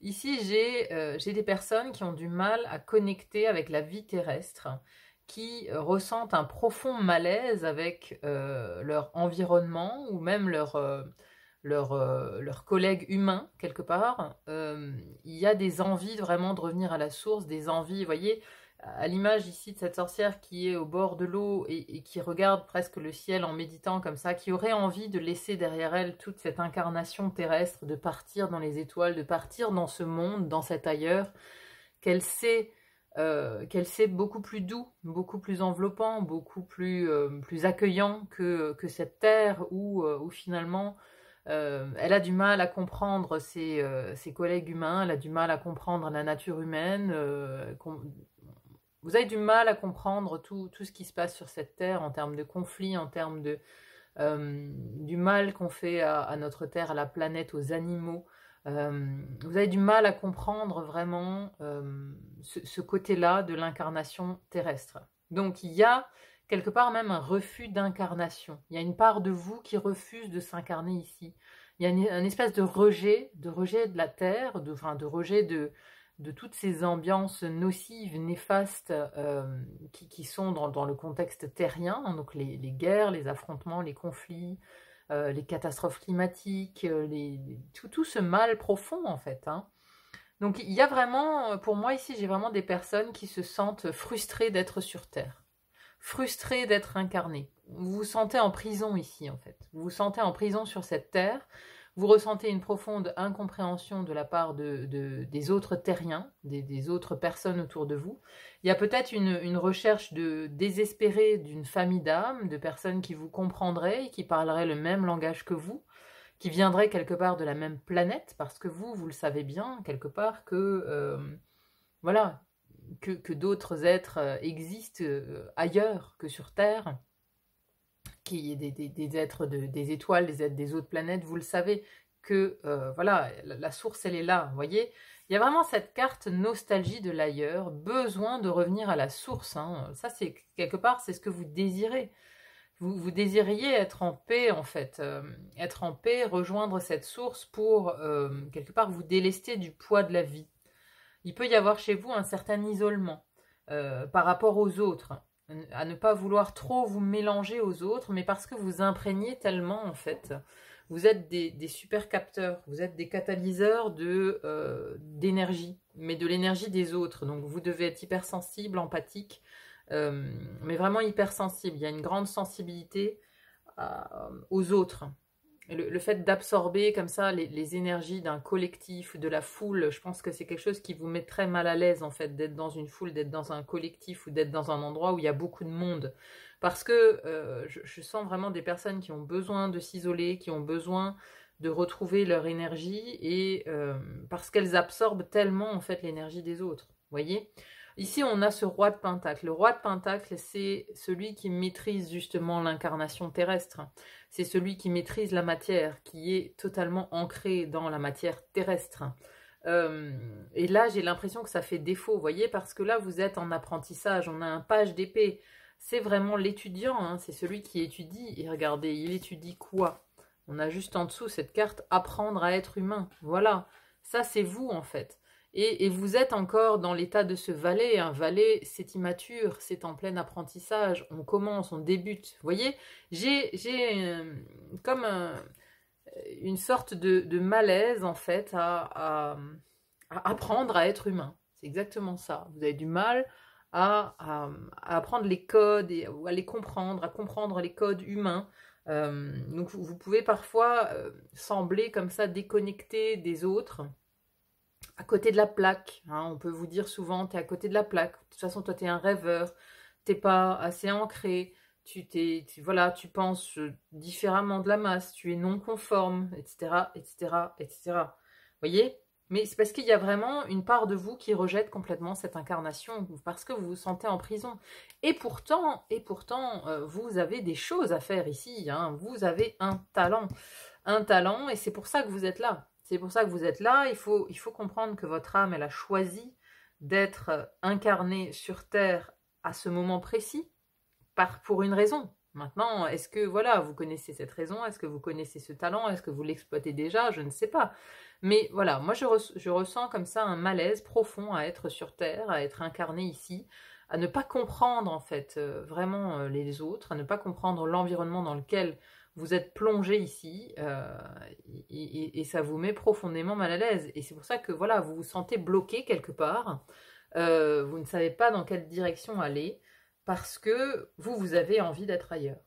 ici, j'ai des personnes qui ont du mal à connecter avec la vie terrestre, qui ressentent un profond malaise avec leur environnement ou même leurs collègues humains, quelque part. Il y a des envies vraiment de revenir à la source, des envies, vous voyez, à l'image ici de cette sorcière qui est au bord de l'eau et qui regarde presque le ciel en méditant comme ça, qui aurait envie de laisser derrière elle toute cette incarnation terrestre, de partir dans les étoiles, de partir dans ce monde, dans cet ailleurs, qu'elle sait beaucoup plus doux, beaucoup plus enveloppant, beaucoup plus accueillant que cette terre où finalement elle a du mal à comprendre ses collègues humains, elle a du mal à comprendre la nature humaine. Vous avez du mal à comprendre tout ce qui se passe sur cette terre en termes de conflits, en termes du mal qu'on fait à notre terre, à la planète, aux animaux. Vous avez du mal à comprendre vraiment ce côté-là de l'incarnation terrestre. Donc il y a quelque part même un refus d'incarnation. Il y a une part de vous qui refuse de s'incarner ici. Il y a une espèce de rejet de la terre, de rejet de toutes ces ambiances nocives, néfastes qui sont dans le contexte terrien, hein, donc les guerres, les affrontements, les conflits, les catastrophes climatiques, tout ce mal profond en fait, hein. Donc il y a vraiment, pour moi ici, j'ai vraiment des personnes qui se sentent frustrées d'être sur Terre, frustrées d'être incarnées. Vous vous sentez en prison ici en fait, vous vous sentez en prison sur cette Terre. Vous ressentez une profonde incompréhension de la part des autres terriens, des autres personnes autour de vous. Il y a peut-être une recherche désespérée d'une famille d'âmes, de personnes qui vous comprendraient et qui parleraient le même langage que vous, qui viendraient quelque part de la même planète, parce que vous le savez bien, quelque part, que voilà, que d'autres êtres existent ailleurs que sur Terre, qui est des êtres des étoiles, des êtres des autres planètes, vous le savez, que voilà, la source, elle est là, vous voyez. Il y a vraiment cette carte nostalgie de l'ailleurs, besoin de revenir à la source, hein. Ça, c'est quelque part, c'est ce que vous désirez. Vous désiriez être en paix, en fait, être en paix, rejoindre cette source pour, quelque part, vous délester du poids de la vie. Il peut y avoir chez vous un certain isolement par rapport aux autres, à ne pas vouloir trop vous mélanger aux autres, mais parce que vous imprégnez tellement, en fait. Vous êtes des super capteurs, vous êtes des catalyseurs d'énergie, mais de l'énergie des autres. Donc vous devez être hypersensible, empathique, mais vraiment hypersensible. Il y a une grande sensibilité aux autres. Le fait d'absorber comme ça les énergies d'un collectif, de la foule, je pense que c'est quelque chose qui vous met très mal à l'aise en fait, d'être dans une foule, d'être dans un collectif ou d'être dans un endroit où il y a beaucoup de monde. Parce que je sens vraiment des personnes qui ont besoin de s'isoler, qui ont besoin de retrouver leur énergie et parce qu'elles absorbent tellement en fait l'énergie des autres. Vous voyez ? Ici, on a ce roi de pentacle. Le roi de pentacle, c'est celui qui maîtrise justement l'incarnation terrestre. C'est celui qui maîtrise la matière, qui est totalement ancré dans la matière terrestre. Et là, j'ai l'impression que ça fait défaut, vous voyez, parce que là, vous êtes en apprentissage. On a un page d'épée. C'est vraiment l'étudiant, hein, c'est celui qui étudie. Et regardez, il étudie quoi? On a juste en dessous cette carte « Apprendre à être humain ». Voilà, ça c'est vous en fait. Et vous êtes encore dans l'état de ce valet. Un valet, c'est immature, c'est en plein apprentissage. On commence, on débute. Vous voyez, j'ai comme une sorte de malaise, en fait, à apprendre à être humain. C'est exactement ça. Vous avez du mal à apprendre les codes et à les comprendre, à comprendre les codes humains. Donc vous pouvez parfois sembler comme ça déconnecté des autres, à côté de la plaque. Hein, on peut vous dire souvent, tu es à côté de la plaque. De toute façon, toi, tu es un rêveur, t'es pas assez ancré, voilà, tu penses différemment de la masse, tu es non conforme, etc., etc., etc. Vous voyez? Mais c'est parce qu'il y a vraiment une part de vous qui rejette complètement cette incarnation, parce que vous vous sentez en prison. Et pourtant, vous avez des choses à faire ici. Hein. Vous avez un talent, et c'est pour ça que vous êtes là. C'est pour ça que vous êtes là. Il faut comprendre que votre âme, elle a choisi d'être incarnée sur Terre à ce moment précis, pour une raison. Maintenant, est-ce que voilà, vous connaissez cette raison? Est-ce que vous connaissez ce talent? Est-ce que vous l'exploitez déjà? Je ne sais pas. Mais voilà, moi je ressens comme ça un malaise profond à être sur Terre, à être incarné ici, à ne pas comprendre en fait vraiment les autres, à ne pas comprendre l'environnement dans lequel vous êtes plongé ici, et ça vous met profondément mal à l'aise. Et c'est pour ça que voilà, vous vous sentez bloqué quelque part, vous ne savez pas dans quelle direction aller, parce que vous avez envie d'être ailleurs.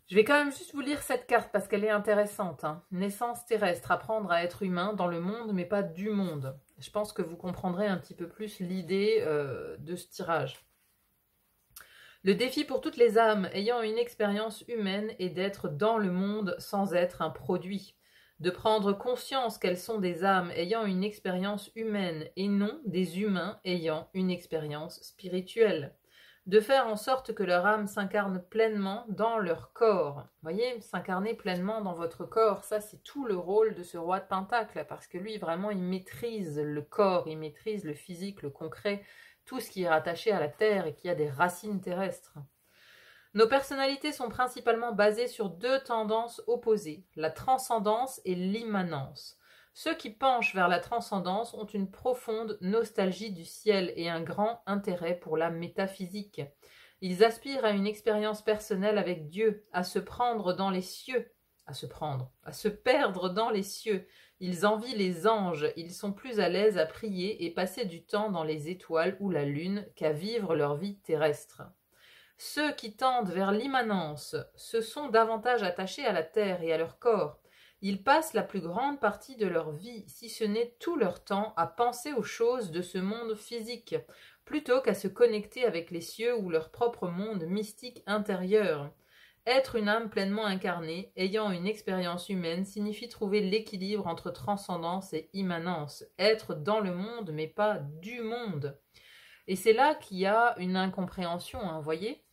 Je vais quand même juste vous lire cette carte parce qu'elle est intéressante. Hein. Naissance terrestre, apprendre à être humain dans le monde mais pas du monde. Je pense que vous comprendrez un petit peu plus l'idée de ce tirage. Le défi pour toutes les âmes ayant une expérience humaine est d'être dans le monde sans être un produit. De prendre conscience qu'elles sont des âmes ayant une expérience humaine et non des humains ayant une expérience spirituelle. De faire en sorte que leur âme s'incarne pleinement dans leur corps. Vous voyez, s'incarner pleinement dans votre corps, ça c'est tout le rôle de ce roi de Pentacle, parce que lui vraiment il maîtrise le corps, il maîtrise le physique, le concret, tout ce qui est rattaché à la terre et qui a des racines terrestres. Nos personnalités sont principalement basées sur deux tendances opposées, la transcendance et l'immanence. Ceux qui penchent vers la transcendance ont une profonde nostalgie du ciel et un grand intérêt pour la métaphysique. Ils aspirent à une expérience personnelle avec Dieu, à se prendre dans les cieux, à se perdre dans les cieux. Ils envient les anges, ils sont plus à l'aise à prier et passer du temps dans les étoiles ou la lune qu'à vivre leur vie terrestre. Ceux qui tendent vers l'immanence se sont davantage attachés à la terre et à leur corps. Ils passent la plus grande partie de leur vie, si ce n'est tout leur temps, à penser aux choses de ce monde physique, plutôt qu'à se connecter avec les cieux ou leur propre monde mystique intérieur. Être une âme pleinement incarnée, ayant une expérience humaine, signifie trouver l'équilibre entre transcendance et immanence. Être dans le monde, mais pas du monde. Et c'est là qu'il y a une incompréhension, hein, voyez.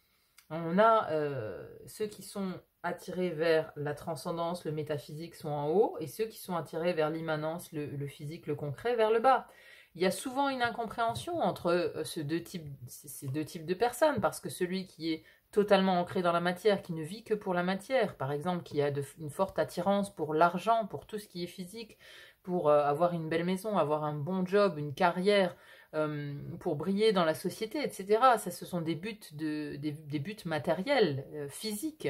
On a ceux qui sont attirés vers la transcendance, le métaphysique sont en haut, et ceux qui sont attirés vers l'immanence, le physique, le concret, vers le bas. Il y a souvent une incompréhension entre ces deux types de personnes, parce que celui qui est totalement ancré dans la matière, qui ne vit que pour la matière, par exemple, qui a une forte attirance pour l'argent, pour tout ce qui est physique, pour avoir une belle maison, avoir un bon job, une carrière, pour briller dans la société, etc. Ça, ce sont des buts, des buts matériels, physiques.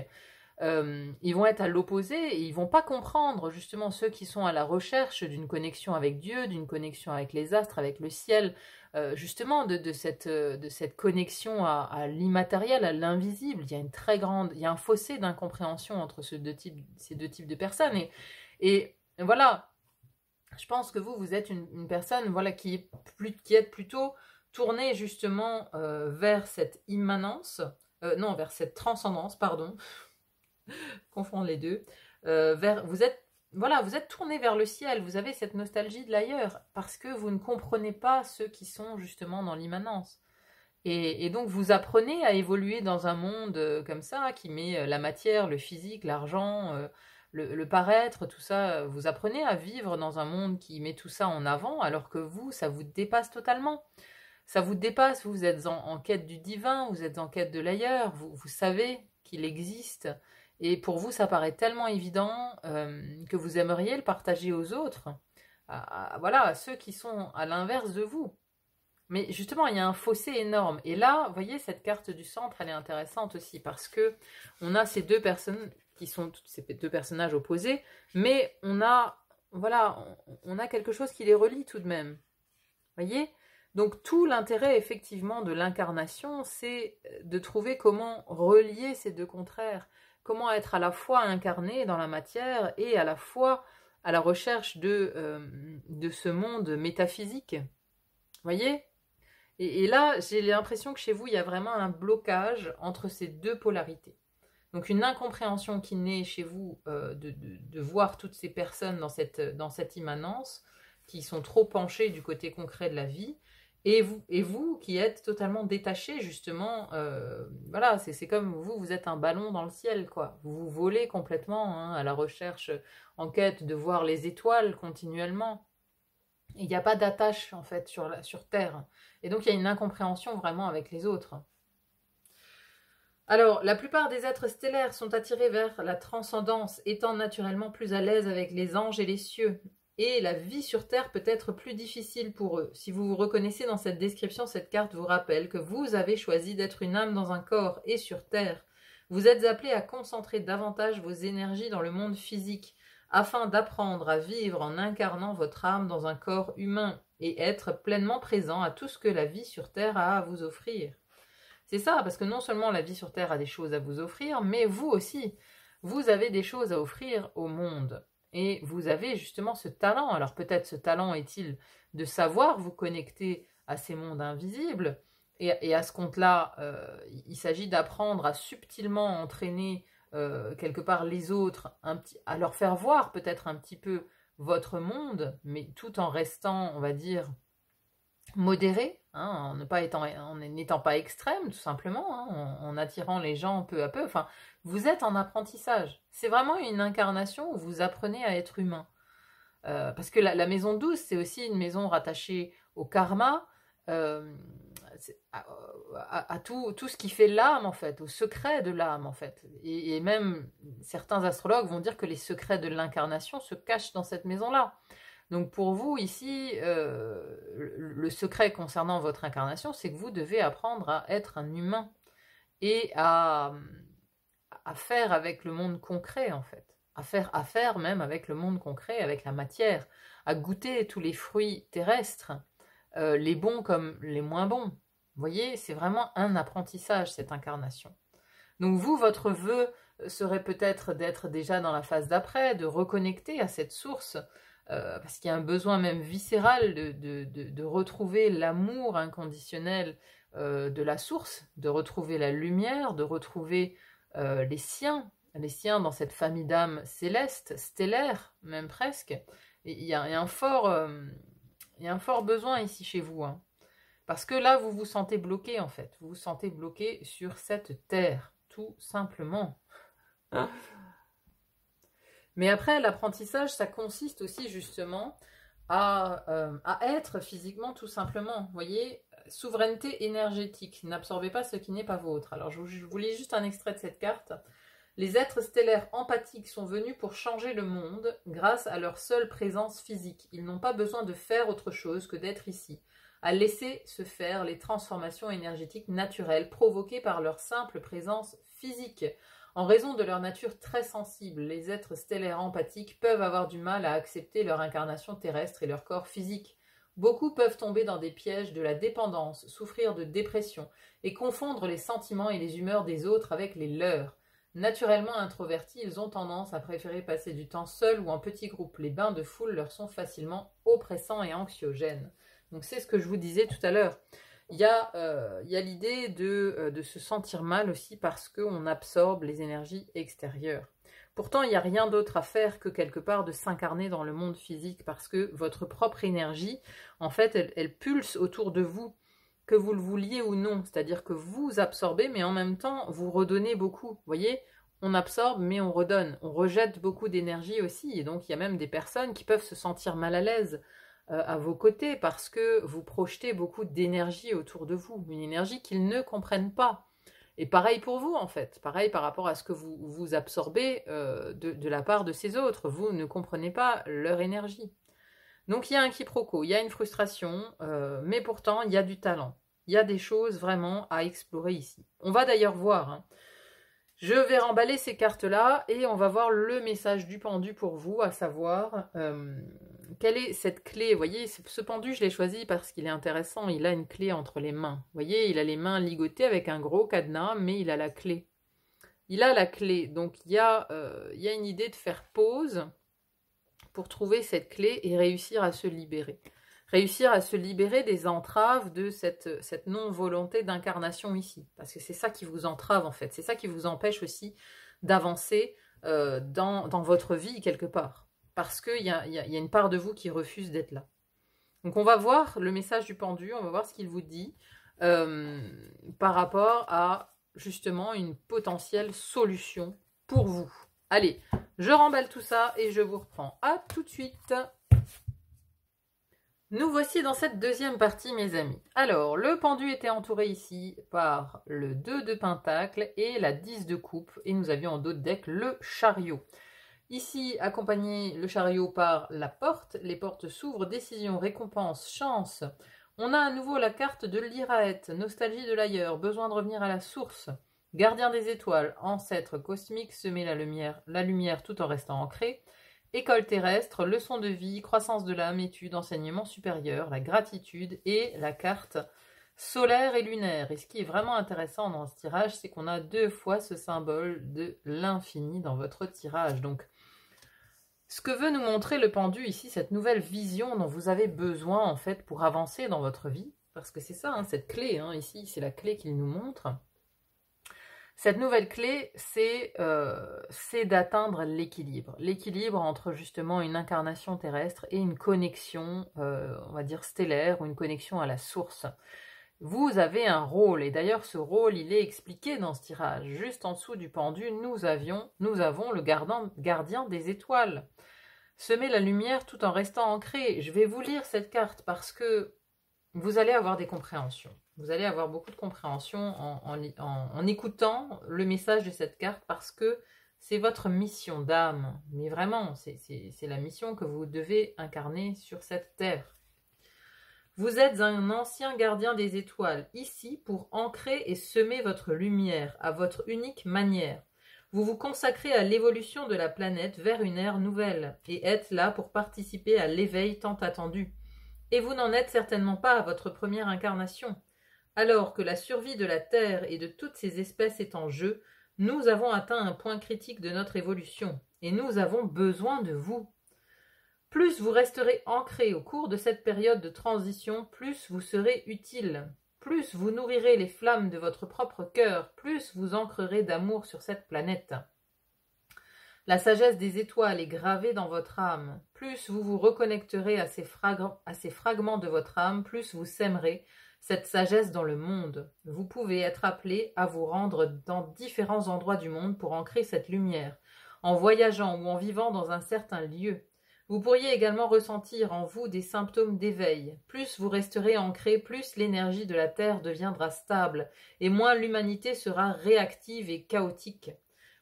Ils vont être à l'opposé et ils vont pas comprendre justement ceux qui sont à la recherche d'une connexion avec Dieu, d'une connexion avec les astres, avec le ciel, justement de cette connexion à l'immatériel, à l'invisible. Il y a un fossé d'incompréhension entre ces deux types de personnes et voilà. Je pense que vous êtes une personne voilà, qui est plutôt tournée justement vers cette immanence, vers cette transcendance, pardon, confondre les deux. Vous êtes tourné vers le ciel, vous avez cette nostalgie de l'ailleurs, parce que vous ne comprenez pas ceux qui sont justement dans l'immanence. Et donc vous apprenez à évoluer dans un monde comme ça, qui met la matière, le physique, l'argent, le paraître, tout ça. Vous apprenez à vivre dans un monde qui met tout ça en avant, alors que vous, ça vous dépasse totalement. Ça vous dépasse, vous êtes en quête du divin, vous êtes en quête de l'ailleurs, vous savez qu'il existe. Et pour vous, ça paraît tellement évident que vous aimeriez le partager aux autres, à ceux qui sont à l'inverse de vous. Mais justement, il y a un fossé énorme. Et là, vous voyez, cette carte du centre, elle est intéressante aussi parce que on a ces deux personnes qui sont ces deux personnages opposés, mais on a quelque chose qui les relie tout de même. Vous voyez, Donc tout l'intérêt effectivement de l'incarnation, c'est de trouver comment relier ces deux contraires, comment être à la fois incarné dans la matière et à la fois à la recherche de ce monde métaphysique. Vous voyez? Et là, j'ai l'impression que chez vous, il y a vraiment un blocage entre ces deux polarités. Donc une incompréhension qui naît chez vous de voir toutes ces personnes dans cette immanence, qui sont trop penchées du côté concret de la vie, et vous qui êtes totalement détaché justement, voilà, c'est comme vous êtes un ballon dans le ciel, quoi. Vous volez complètement hein, à la recherche, en quête de voir les étoiles continuellement. Il n'y a pas d'attache en fait sur Terre. Et donc il y a une incompréhension vraiment avec les autres. Alors, la plupart des êtres stellaires sont attirés vers la transcendance, étant naturellement plus à l'aise avec les anges et les cieux. Et la vie sur Terre peut être plus difficile pour eux. Si vous vous reconnaissez dans cette description, cette carte vous rappelle que vous avez choisi d'être une âme dans un corps et sur Terre. Vous êtes appelé à concentrer davantage vos énergies dans le monde physique, afin d'apprendre à vivre en incarnant votre âme dans un corps humain et être pleinement présent à tout ce que la vie sur Terre a à vous offrir. C'est ça, parce que non seulement la vie sur Terre a des choses à vous offrir, mais vous aussi, vous avez des choses à offrir au monde. Et vous avez justement ce talent. Alors peut-être ce talent est-il de savoir vous connecter à ces mondes invisibles. Et à ce compte-là, il s'agit d'apprendre à subtilement entraîner quelque part les autres, à leur faire voir peut-être un petit peu votre monde, mais tout en restant, on va dire, modéré, hein, en n'étant pas extrême, tout simplement, hein, en attirant les gens peu à peu. Enfin, vous êtes en apprentissage. C'est vraiment une incarnation où vous apprenez à être humain. Parce que la maison 12, c'est aussi une maison rattachée au karma, à tout ce qui fait l'âme, en fait, au secret de l'âme, en fait. Et même, certains astrologues vont dire que les secrets de l'incarnation se cachent dans cette maison-là. Donc pour vous, ici, le secret concernant votre incarnation, c'est que vous devez apprendre à être un humain et à faire avec le monde concret, en fait. À faire même avec le monde concret, avec la matière, à goûter tous les fruits terrestres, les bons comme les moins bons. Vous voyez, c'est vraiment un apprentissage, cette incarnation. Donc vous, votre vœu serait peut-être d'être déjà dans la phase d'après, de reconnecter à cette source, parce qu'il y a un besoin même viscéral de retrouver l'amour inconditionnel de la source, de retrouver la lumière, de retrouver les siens dans cette famille d'âmes célestes, stellaires, même presque. Et il y a un fort besoin ici chez vous, hein. Parce que là, vous vous sentez bloqué, en fait. Vous vous sentez bloqué sur cette terre, tout simplement. Mais après, l'apprentissage, ça consiste aussi justement à être physiquement tout simplement. Vous voyez, souveraineté énergétique. N'absorbez pas ce qui n'est pas vôtre. Alors, je vous lis juste un extrait de cette carte. Les êtres stellaires empathiques sont venus pour changer le monde grâce à leur seule présence physique. Ils n'ont pas besoin de faire autre chose que d'être ici, à laisser se faire les transformations énergétiques naturelles provoquées par leur simple présence physique. En raison de leur nature très sensible, les êtres stellaires empathiques peuvent avoir du mal à accepter leur incarnation terrestre et leur corps physique. Beaucoup peuvent tomber dans des pièges de la dépendance, souffrir de dépression et confondre les sentiments et les humeurs des autres avec les leurs. Naturellement introvertis, ils ont tendance à préférer passer du temps seuls ou en petits groupes. Les bains de foule leur sont facilement oppressants et anxiogènes. Donc c'est ce que je vous disais tout à l'heure. Il y a l'idée de se sentir mal aussi parce qu'on absorbe les énergies extérieures. Pourtant, il n'y a rien d'autre à faire que quelque part de s'incarner dans le monde physique parce que votre propre énergie, en fait, elle pulse autour de vous, que vous le vouliez ou non. C'est-à-dire que vous absorbez, mais en même temps, vous redonnez beaucoup. Vous voyez, on absorbe, mais on redonne. On rejette beaucoup d'énergie aussi. Et donc, il y a même des personnes qui peuvent se sentir mal à l'aise à vos côtés parce que vous projetez beaucoup d'énergie autour de vous. Une énergie qu'ils ne comprennent pas. Et pareil pour vous, en fait. Pareil par rapport à ce que vous absorbez de la part de ces autres. Vous ne comprenez pas leur énergie. Donc, il y a un quiproquo, il y a une frustration, mais pourtant, il y a du talent. Il y a des choses vraiment à explorer ici. On va d'ailleurs voir. Hein. Je vais remballer ces cartes-là et on va voir le message du pendu pour vous, à savoir quelle est cette clé? Vous voyez, ce pendu, je l'ai choisi parce qu'il est intéressant. Il a une clé entre les mains. Vous voyez, il a les mains ligotées avec un gros cadenas, mais il a la clé. Il a la clé. Donc, il y a une idée de faire pause pour trouver cette clé et réussir à se libérer. Réussir à se libérer des entraves de cette non-volonté d'incarnation ici. Parce que c'est ça qui vous entrave, en fait. C'est ça qui vous empêche aussi d'avancer dans votre vie, quelque part. Parce qu'il y a une part de vous qui refuse d'être là. Donc on va voir le message du pendu, on va voir ce qu'il vous dit par rapport à justement une potentielle solution pour vous. Allez, je remballe tout ça et je vous reprends. À tout de suite. Nous voici dans cette deuxième partie, mes amis. Alors, le pendu était entouré ici par le 2 de pentacle et la 10 de coupe. Et nous avions en dos de deck le chariot. Ici, accompagné le chariot par la porte. Les portes s'ouvrent, décision, récompense, chance. On a à nouveau la carte de l'Iraët, nostalgie de l'ailleurs, besoin de revenir à la source. Gardien des étoiles, ancêtre cosmique, semer la lumière tout en restant ancré. École terrestre, leçon de vie, croissance de l'âme, études, enseignement supérieur, la gratitude et la carte solaire et lunaire. Et ce qui est vraiment intéressant dans ce tirage, c'est qu'on a 2 fois ce symbole de l'infini dans votre tirage. Donc, ce que veut nous montrer le pendu ici, cette nouvelle vision dont vous avez besoin en fait pour avancer dans votre vie, parce que c'est ça, hein, cette clé, hein, ici, c'est la clé qu'il nous montre. Cette nouvelle clé, c'est d'atteindre l'équilibre. L'équilibre entre justement une incarnation terrestre et une connexion, on va dire stellaire, ou une connexion à la source. Vous avez un rôle, et d'ailleurs ce rôle, il est expliqué dans ce tirage. Juste en dessous du pendu, nous avons le gardien des étoiles. Semer la lumière tout en restant ancré. Je vais vous lire cette carte parce que vous allez avoir des compréhensions. Vous allez avoir beaucoup de compréhension en écoutant le message de cette carte parce que c'est votre mission d'âme. Mais vraiment, c'est la mission que vous devez incarner sur cette terre. Vous êtes un ancien gardien des étoiles, ici pour ancrer et semer votre lumière à votre unique manière. Vous vous consacrez à l'évolution de la planète vers une ère nouvelle et êtes là pour participer à l'éveil tant attendu. Et vous n'en êtes certainement pas à votre première incarnation. Alors que la survie de la Terre et de toutes ses espèces est en jeu, nous avons atteint un point critique de notre évolution, et nous avons besoin de vous. Plus vous resterez ancré au cours de cette période de transition, plus vous serez utile. Plus vous nourrirez les flammes de votre propre cœur, plus vous ancrerez d'amour sur cette planète. La sagesse des étoiles est gravée dans votre âme. Plus vous vous reconnecterez à ces fragments de votre âme, plus vous sèmerez cette sagesse dans le monde. Vous pouvez être appelé à vous rendre dans différents endroits du monde pour ancrer cette lumière, en voyageant ou en vivant dans un certain lieu. Vous pourriez également ressentir en vous des symptômes d'éveil. Plus vous resterez ancré, plus l'énergie de la Terre deviendra stable, et moins l'humanité sera réactive et chaotique.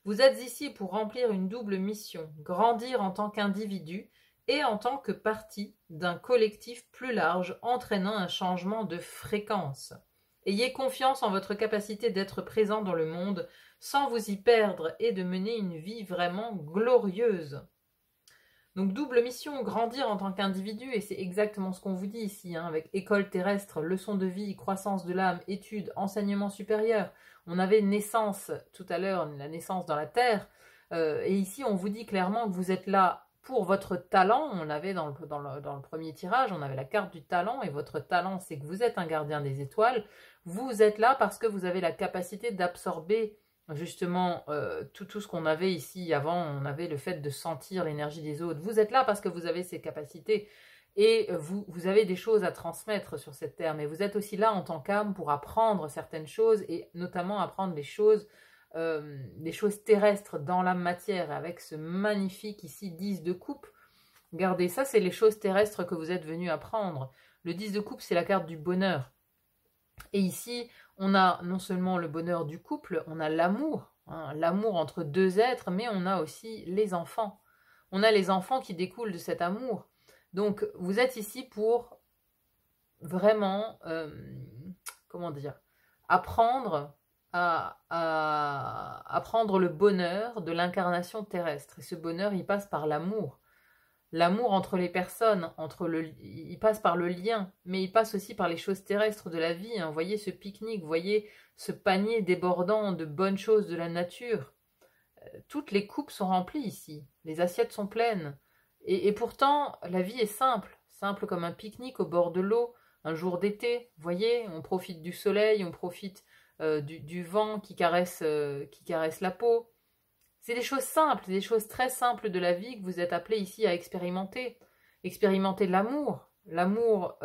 Vous êtes ici pour remplir une double mission, grandir en tant qu'individu et en tant que partie d'un collectif plus large entraînant un changement de fréquence. Ayez confiance en votre capacité d'être présent dans le monde sans vous y perdre et de mener une vie vraiment glorieuse. Donc double mission, grandir en tant qu'individu, et c'est exactement ce qu'on vous dit ici, hein, avec école terrestre, leçon de vie, croissance de l'âme, études, enseignement supérieur. On avait naissance tout à l'heure, la naissance dans la terre, et ici on vous dit clairement que vous êtes là pour votre talent. On avait dans le premier tirage, on avait la carte du talent, et votre talent c'est que vous êtes un gardien des étoiles. Vous êtes là parce que vous avez la capacité d'absorber justement tout ce qu'on avait ici avant. On avait le fait de sentir l'énergie des autres. Vous êtes là parce que vous avez ces capacités et vous avez des choses à transmettre sur cette terre, mais vous êtes aussi là en tant qu'âme pour apprendre certaines choses et notamment apprendre des choses terrestres dans la matière, avec ce magnifique ici 10 de coupe. Regardez, ça c'est les choses terrestres que vous êtes venus apprendre. Le 10 de coupe, c'est la carte du bonheur. Et ici, on a non seulement le bonheur du couple, on a l'amour, hein, l'amour entre deux êtres, mais on a aussi les enfants. On a les enfants qui découlent de cet amour. Donc, vous êtes ici pour vraiment, comment dire, apprendre à prendre le bonheur de l'incarnation terrestre. Et ce bonheur, il passe par l'amour. L'amour entre les personnes, il passe par le lien, mais il passe aussi par les choses terrestres de la vie. Hein. Vous voyez ce pique-nique, vous voyez ce panier débordant de bonnes choses de la nature. Toutes les coupes sont remplies ici, les assiettes sont pleines. Et pourtant, la vie est simple, simple comme un pique-nique au bord de l'eau, un jour d'été. Vous voyez, on profite du soleil, on profite du vent qui caresse la peau. C'est des choses simples, des choses très simples de la vie que vous êtes appelés ici à expérimenter. Expérimenter l'amour, l'amour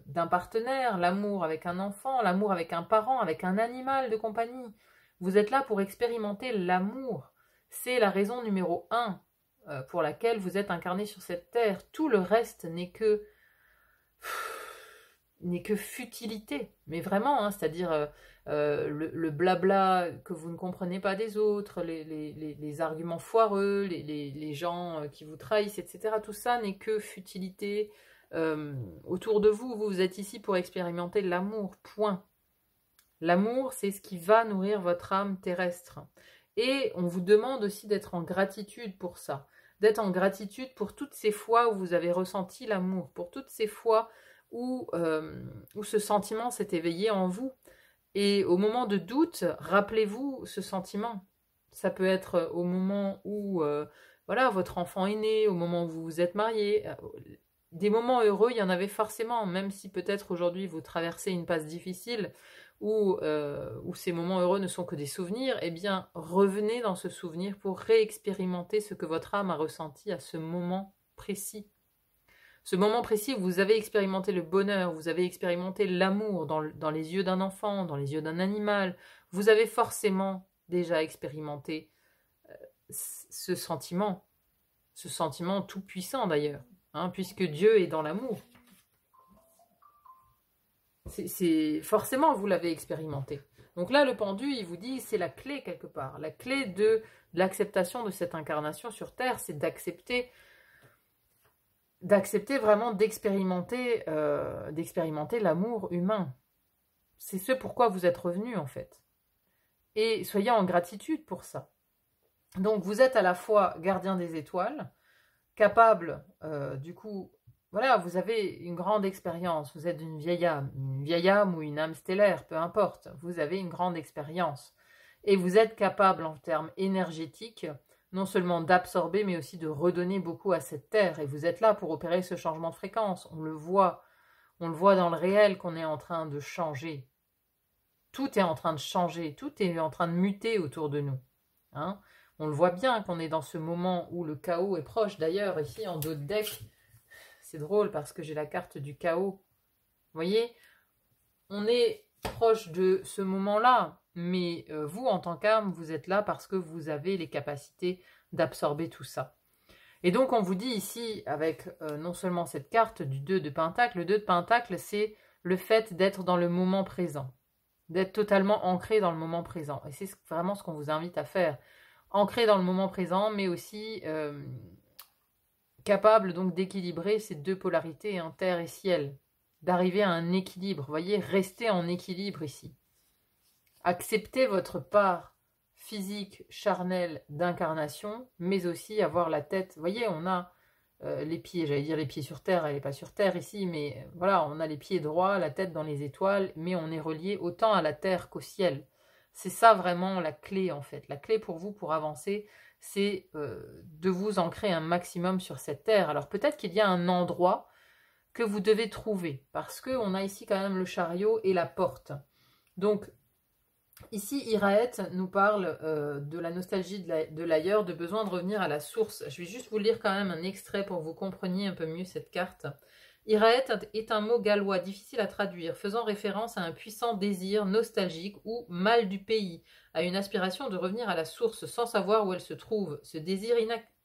d'un partenaire, l'amour avec un enfant, l'amour avec un parent, avec un animal de compagnie. Vous êtes là pour expérimenter l'amour. C'est la raison numéro 1 pour laquelle vous êtes incarné sur cette terre. Tout le reste n'est que futilité. Mais vraiment, hein, c'est-à-dire le blabla que vous ne comprenez pas des autres, les arguments foireux, les gens qui vous trahissent, etc. Tout ça n'est que futilité. Autour de vous, vous êtes ici pour expérimenter l'amour, point. L'amour, c'est ce qui va nourrir votre âme terrestre. Et on vous demande aussi d'être en gratitude pour ça. D'être en gratitude pour toutes ces fois où vous avez ressenti l'amour, pour toutes ces fois où ce sentiment s'est éveillé en vous. Et au moment de doute, rappelez-vous ce sentiment. Ça peut être au moment où voilà, votre enfant est né, au moment où vous vous êtes marié. Des moments heureux, il y en avait forcément, même si peut-être aujourd'hui vous traversez une passe difficile où ces moments heureux ne sont que des souvenirs, eh bien revenez dans ce souvenir pour réexpérimenter ce que votre âme a ressenti à ce moment précis. Ce moment précis où vous avez expérimenté le bonheur, vous avez expérimenté l'amour dans les yeux d'un enfant, dans les yeux d'un animal, vous avez forcément déjà expérimenté ce sentiment tout puissant d'ailleurs, hein, puisque Dieu est dans l'amour. Forcément, vous l'avez expérimenté. Donc là, le pendu, il vous dit, c'est la clé quelque part. La clé de l'acceptation de cette incarnation sur Terre, c'est d'accepter vraiment d'expérimenter l'amour humain. C'est ce pourquoi vous êtes revenu en fait. Et soyez en gratitude pour ça. Donc vous êtes à la fois gardien des étoiles, capable du coup, voilà, vous avez une grande expérience, vous êtes une vieille âme ou une âme stellaire, peu importe, vous avez une grande expérience. Et vous êtes capable en termes énergétiques non seulement d'absorber, mais aussi de redonner beaucoup à cette terre. Et vous êtes là pour opérer ce changement de fréquence. On le voit dans le réel qu'on est en train de changer. Tout est en train de changer, tout est en train de muter autour de nous. Hein, on le voit bien qu'on est dans ce moment où le chaos est proche. D'ailleurs, ici en dos de deck, c'est drôle parce que j'ai la carte du chaos. Vous voyez, on est proche de ce moment-là. Mais vous, en tant qu'âme, vous êtes là parce que vous avez les capacités d'absorber tout ça. Et donc, on vous dit ici, avec non seulement cette carte du 2 de Pentacle, le 2 de Pentacle, c'est le fait d'être dans le moment présent, d'être totalement ancré dans le moment présent. Et c'est vraiment ce qu'on vous invite à faire. Ancré dans le moment présent, mais aussi capable donc d'équilibrer ces deux polarités, hein, terre et ciel, d'arriver à un équilibre. Vous voyez, rester en équilibre ici. Accepter votre part physique, charnelle, d'incarnation, mais aussi avoir la tête. Vous voyez, on a les pieds, j'allais dire les pieds sur terre, elle n'est pas sur terre ici, mais voilà, on a les pieds droits, la tête dans les étoiles, mais on est relié autant à la terre qu'au ciel. C'est ça vraiment la clé en fait. La clé pour vous, pour avancer, c'est de vous ancrer un maximum sur cette terre. Alors peut-être qu'il y a un endroit que vous devez trouver, parce qu'on a ici quand même le chariot et la porte. Donc, ici, Iraët nous parle de la nostalgie de l'ailleurs, de besoin de revenir à la source. Je vais juste vous lire quand même un extrait pour que vous compreniez un peu mieux cette carte. Iraët est un mot gallois difficile à traduire, faisant référence à un puissant désir nostalgique ou mal du pays, à une aspiration de revenir à la source sans savoir où elle se trouve. Ce désir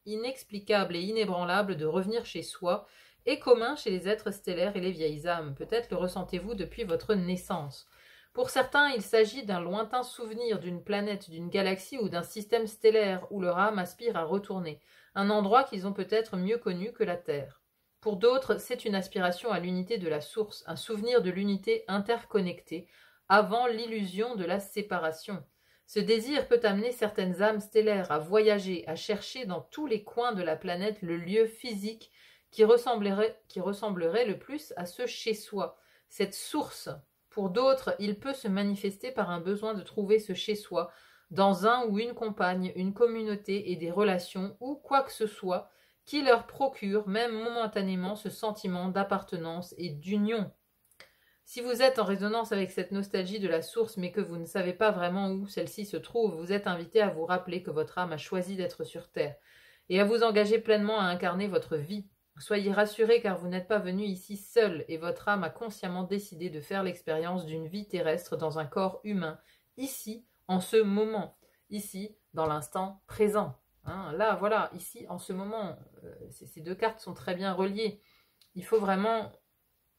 inexplicable et inébranlable de revenir chez soi est commun chez les êtres stellaires et les vieilles âmes. Peut-être le ressentez-vous depuis votre naissance. Pour certains, il s'agit d'un lointain souvenir d'une planète, d'une galaxie ou d'un système stellaire où leur âme aspire à retourner, un endroit qu'ils ont peut-être mieux connu que la Terre. Pour d'autres, c'est une aspiration à l'unité de la source, un souvenir de l'unité interconnectée, avant l'illusion de la séparation. Ce désir peut amener certaines âmes stellaires à voyager, à chercher dans tous les coins de la planète le lieu physique qui ressemblerait le plus à ce chez-soi, cette source. Pour d'autres, il peut se manifester par un besoin de trouver ce chez-soi dans un ou une compagne, une communauté et des relations ou quoi que ce soit qui leur procure, même momentanément, ce sentiment d'appartenance et d'union. Si vous êtes en résonance avec cette nostalgie de la source, mais que vous ne savez pas vraiment où celle-ci se trouve, vous êtes invité à vous rappeler que votre âme a choisi d'être sur Terre et à vous engager pleinement à incarner votre vie. Soyez rassurés car vous n'êtes pas venu ici seul et votre âme a consciemment décidé de faire l'expérience d'une vie terrestre dans un corps humain, ici, en ce moment, ici, dans l'instant présent. Là, voilà, ici, en ce moment, ces deux cartes sont très bien reliées. Il faut vraiment,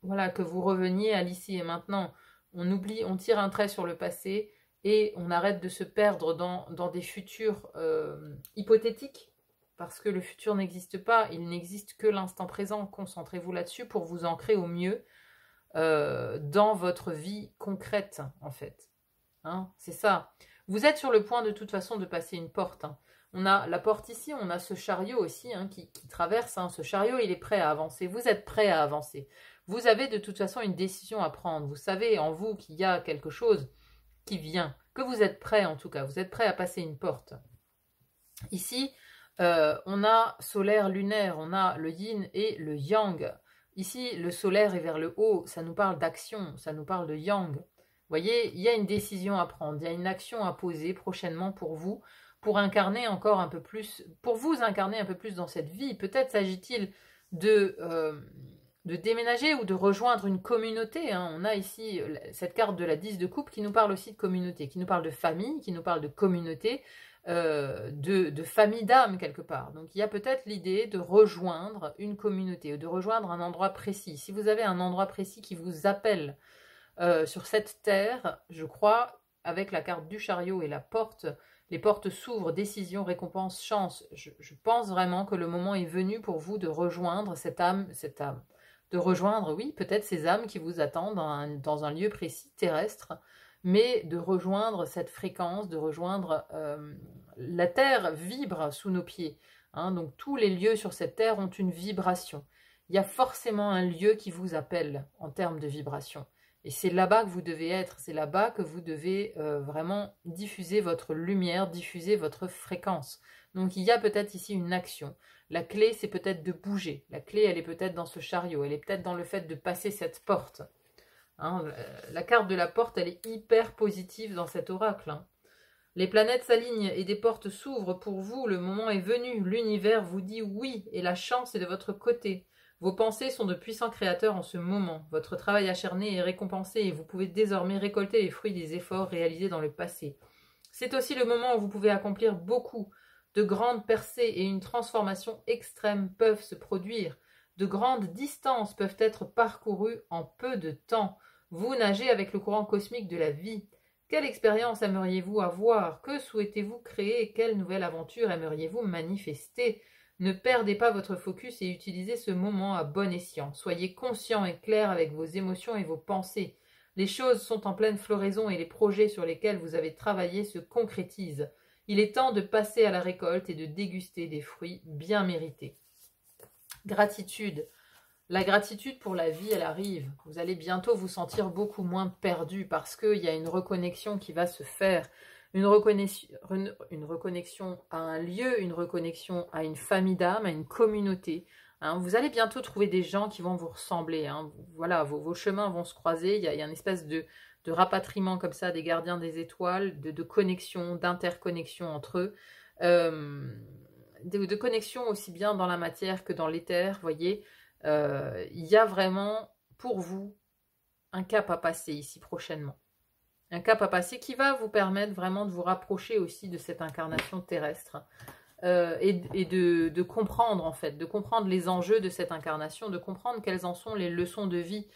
voilà, que vous reveniez à l'ici et maintenant. On oublie, on tire un trait sur le passé et on arrête de se perdre dans des futurs hypothétiques, parce que le futur n'existe pas, il n'existe que l'instant présent. Concentrez-vous là-dessus pour vous ancrer au mieux dans votre vie concrète, en fait. C'est ça. Vous êtes sur le point de toute façon de passer une porte. On a la porte ici, on a ce chariot aussi qui traverse. Ce chariot, il est prêt à avancer. Vous êtes prêt à avancer. Vous avez de toute façon une décision à prendre. Vous savez en vous qu'il y a quelque chose qui vient, que vous êtes prêt en tout cas. Vous êtes prêt à passer une porte. Ici, on a solaire, lunaire, on a le yin et le yang. Ici, le solaire est vers le haut, ça nous parle d'action, ça nous parle de yang. Vous voyez, il y a une décision à prendre, il y a une action à poser prochainement pour vous, pour incarner encore un peu plus, pour vous incarner un peu plus dans cette vie. Peut-être s'agit-il de déménager ou de rejoindre une communauté. On a ici cette carte de la 10 de coupe qui nous parle aussi de communauté, qui nous parle de famille, qui nous parle de communauté, de famille d'âme quelque part. Donc il y a peut-être l'idée de rejoindre une communauté, de rejoindre un endroit précis. Si vous avez un endroit précis qui vous appelle sur cette terre, je crois, avec la carte du chariot et la porte, les portes s'ouvrent, décision, récompense, chance. Je pense vraiment que le moment est venu pour vous de rejoindre cette âme, de rejoindre, oui, peut-être ces âmes qui vous attendent dans un lieu précis, terrestre, mais de rejoindre cette fréquence, de rejoindre la terre vibre sous nos pieds. Donc tous les lieux sur cette terre ont une vibration. Il y a forcément un lieu qui vous appelle en termes de vibration. Et c'est là-bas que vous devez être, c'est là-bas que vous devez vraiment diffuser votre lumière, diffuser votre fréquence. Donc il y a peut-être ici une action. La clé, c'est peut-être de bouger. La clé, elle est peut-être dans ce chariot, elle est peut-être dans le fait de passer cette porte. La carte de la porte, elle est hyper positive dans cet oracle. Les planètes s'alignent et des portes s'ouvrent pour vous. Le moment est venu. L'univers vous dit oui et la chance est de votre côté. Vos pensées sont de puissants créateurs en ce moment. Votre travail acharné est récompensé et vous pouvez désormais récolter les fruits des efforts réalisés dans le passé. C'est aussi le moment où vous pouvez accomplir beaucoup. De grandes percées et une transformation extrême peuvent se produire. De grandes distances peuvent être parcourues en peu de temps. Vous nagez avec le courant cosmique de la vie. Quelle expérience aimeriez-vous avoir? Que souhaitez-vous créer? Quelle nouvelle aventure aimeriez-vous manifester? Ne perdez pas votre focus et utilisez ce moment à bon escient. Soyez conscient et clair avec vos émotions et vos pensées. Les choses sont en pleine floraison et les projets sur lesquels vous avez travaillé se concrétisent. Il est temps de passer à la récolte et de déguster des fruits bien mérités. Gratitude. La gratitude pour la vie, elle arrive. Vous allez bientôt vous sentir beaucoup moins perdu parce qu'il y a une reconnexion qui va se faire. Une reconnexion à un lieu, une reconnexion à une famille d'âme, à une communauté. Vous allez bientôt trouver des gens qui vont vous ressembler. Voilà, vos chemins vont se croiser. Il y a une espèce de rapatriement comme ça des gardiens des étoiles, de connexion, d'interconnexion entre eux. De connexion aussi bien dans la matière que dans l'éther, vous voyez. Il y a vraiment pour vous un cap à passer ici prochainement. Un cap à passer qui va vous permettre vraiment de vous rapprocher aussi de cette incarnation terrestre et de comprendre en fait, de comprendre les enjeux de cette incarnation, de comprendre quelles en sont les leçons de vie,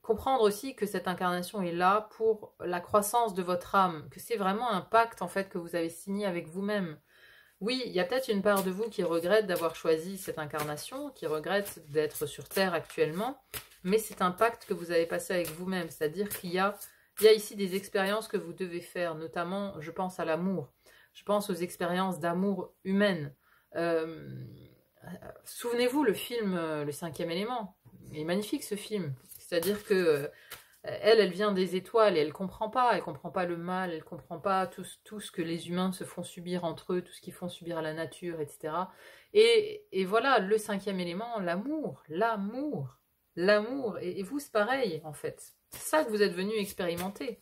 comprendre aussi que cette incarnation est là pour la croissance de votre âme, que c'est vraiment un pacte en fait que vous avez signé avec vous-même. Oui, il y a peut-être une part de vous qui regrette d'avoir choisi cette incarnation, qui regrette d'être sur Terre actuellement, mais c'est un pacte que vous avez passé avec vous-même, c'est-à-dire qu'il y a Il y a ici des expériences que vous devez faire, notamment, je pense à l'amour. Je pense aux expériences d'amour humaines. Souvenez-vous, le film Le Cinquième élément. Il est magnifique, ce film. C'est-à-dire que elle vient des étoiles et elle comprend pas le mal, elle comprend pas tout ce que les humains se font subir entre eux, tout ce qu'ils font subir à la nature, etc. Et voilà, le cinquième élément, l'amour, et vous c'est pareil en fait. C'est ça que vous êtes venu expérimenter.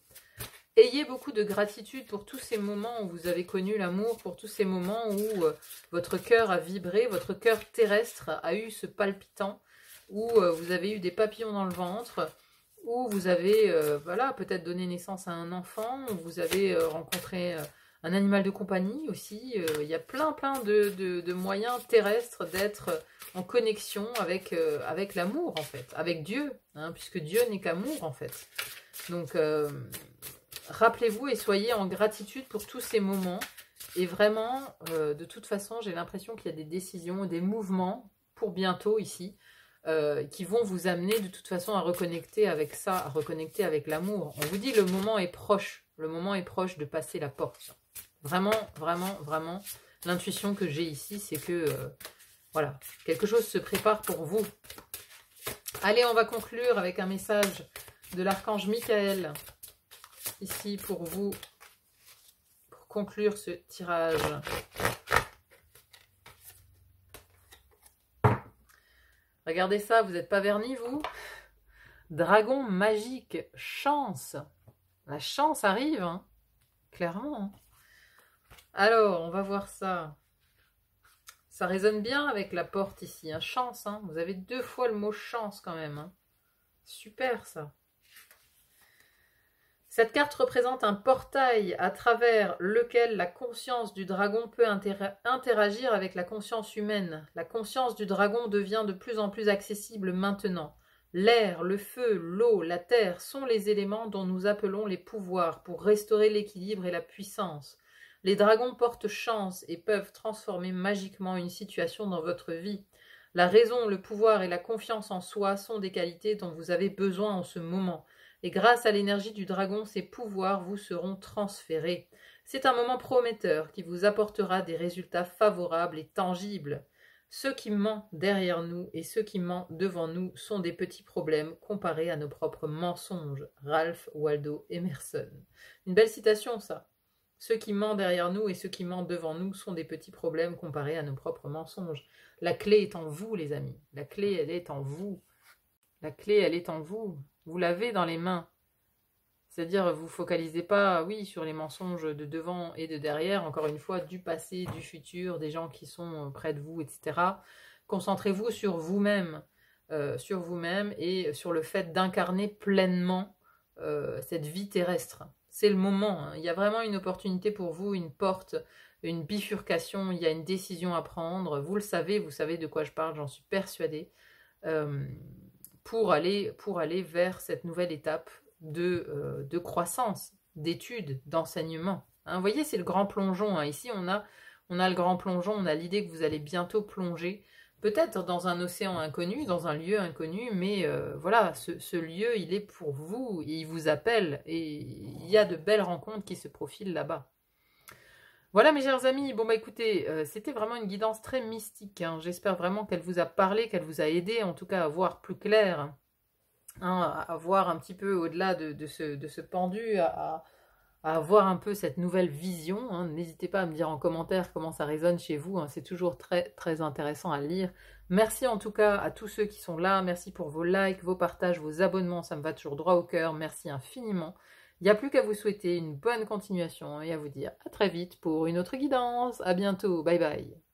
Ayez beaucoup de gratitude pour tous ces moments où vous avez connu l'amour, pour tous ces moments où votre cœur a vibré, votre cœur terrestre a eu ce palpitant, où vous avez eu des papillons dans le ventre, où vous avez voilà, peut-être donné naissance à un enfant, où vous avez rencontré un animal de compagnie aussi. Il y a plein de moyens terrestres d'être en connexion avec l'amour en fait, avec Dieu, hein, puisque Dieu n'est qu'amour en fait. Donc rappelez-vous et soyez en gratitude pour tous ces moments. Et vraiment, de toute façon, j'ai l'impression qu'il y a des décisions, des mouvements pour bientôt ici, qui vont vous amener de toute façon à reconnecter avec ça, à reconnecter avec l'amour. On vous dit le moment est proche de passer la porte. Vraiment, l'intuition que j'ai ici, c'est que, voilà, quelque chose se prépare pour vous. Allez, on va conclure avec un message de l'archange Michael, ici pour vous, pour conclure ce tirage. Regardez ça, vous n'êtes pas vernis, vous? Dragon magique, chance. La chance arrive, hein, clairement. Alors, on va voir ça. Ça résonne bien avec la porte ici, hein. Chance, hein. Vous avez 2 fois le mot chance quand même, hein. Super, ça. Cette carte représente un portail à travers lequel la conscience du dragon peut interagir avec la conscience humaine. La conscience du dragon devient de plus en plus accessible maintenant. L'air, le feu, l'eau, la terre sont les éléments dont nous appelons les pouvoirs pour restaurer l'équilibre et la puissance. Les dragons portent chance et peuvent transformer magiquement une situation dans votre vie. La raison, le pouvoir et la confiance en soi sont des qualités dont vous avez besoin en ce moment. Et grâce à l'énergie du dragon, ces pouvoirs vous seront transférés. C'est un moment prometteur qui vous apportera des résultats favorables et tangibles. Ceux qui mentent derrière nous et ceux qui mentent devant nous sont des petits problèmes comparés à nos propres mensonges. Ralph Waldo Emerson. Une belle citation, ça. Ceux qui mentent derrière nous et ceux qui mentent devant nous sont des petits problèmes comparés à nos propres mensonges. La clé est en vous, les amis. La clé, elle est en vous. La clé, elle est en vous. Vous l'avez dans les mains. C'est-à-dire, vous ne focalisez pas, oui, sur les mensonges de devant et de derrière, encore une fois, du passé, du futur, des gens qui sont près de vous, etc. Concentrez-vous sur vous-même et sur le fait d'incarner pleinement cette vie terrestre. C'est le moment, hein. Il y a vraiment une opportunité pour vous, une porte, une bifurcation, il y a une décision à prendre. Vous le savez, vous savez de quoi je parle, j'en suis persuadée. Pour aller vers cette nouvelle étape de croissance, d'études, d'enseignement. Hein, vous voyez, c'est le grand plongeon. Hein. Ici, on a le grand plongeon, on a l'idée que vous allez bientôt plonger, peut-être dans un océan inconnu, dans un lieu inconnu, mais voilà, ce lieu, il est pour vous, et il vous appelle, et il y a de belles rencontres qui se profilent là-bas. Voilà mes chers amis, bon bah écoutez, c'était vraiment une guidance très mystique, hein. J'espère vraiment qu'elle vous a parlé, qu'elle vous a aidé en tout cas à voir plus clair, hein, à voir un petit peu au-delà de ce pendu, à avoir un peu cette nouvelle vision, hein. N'hésitez pas à me dire en commentaire comment ça résonne chez vous, hein. C'est toujours très très intéressant à lire. Merci en tout cas à tous ceux qui sont là, merci pour vos likes, vos partages, vos abonnements, ça me va toujours droit au cœur, merci infiniment. Il n'y a plus qu'à vous souhaiter une bonne continuation et à vous dire à très vite pour une autre guidance. À bientôt, bye bye.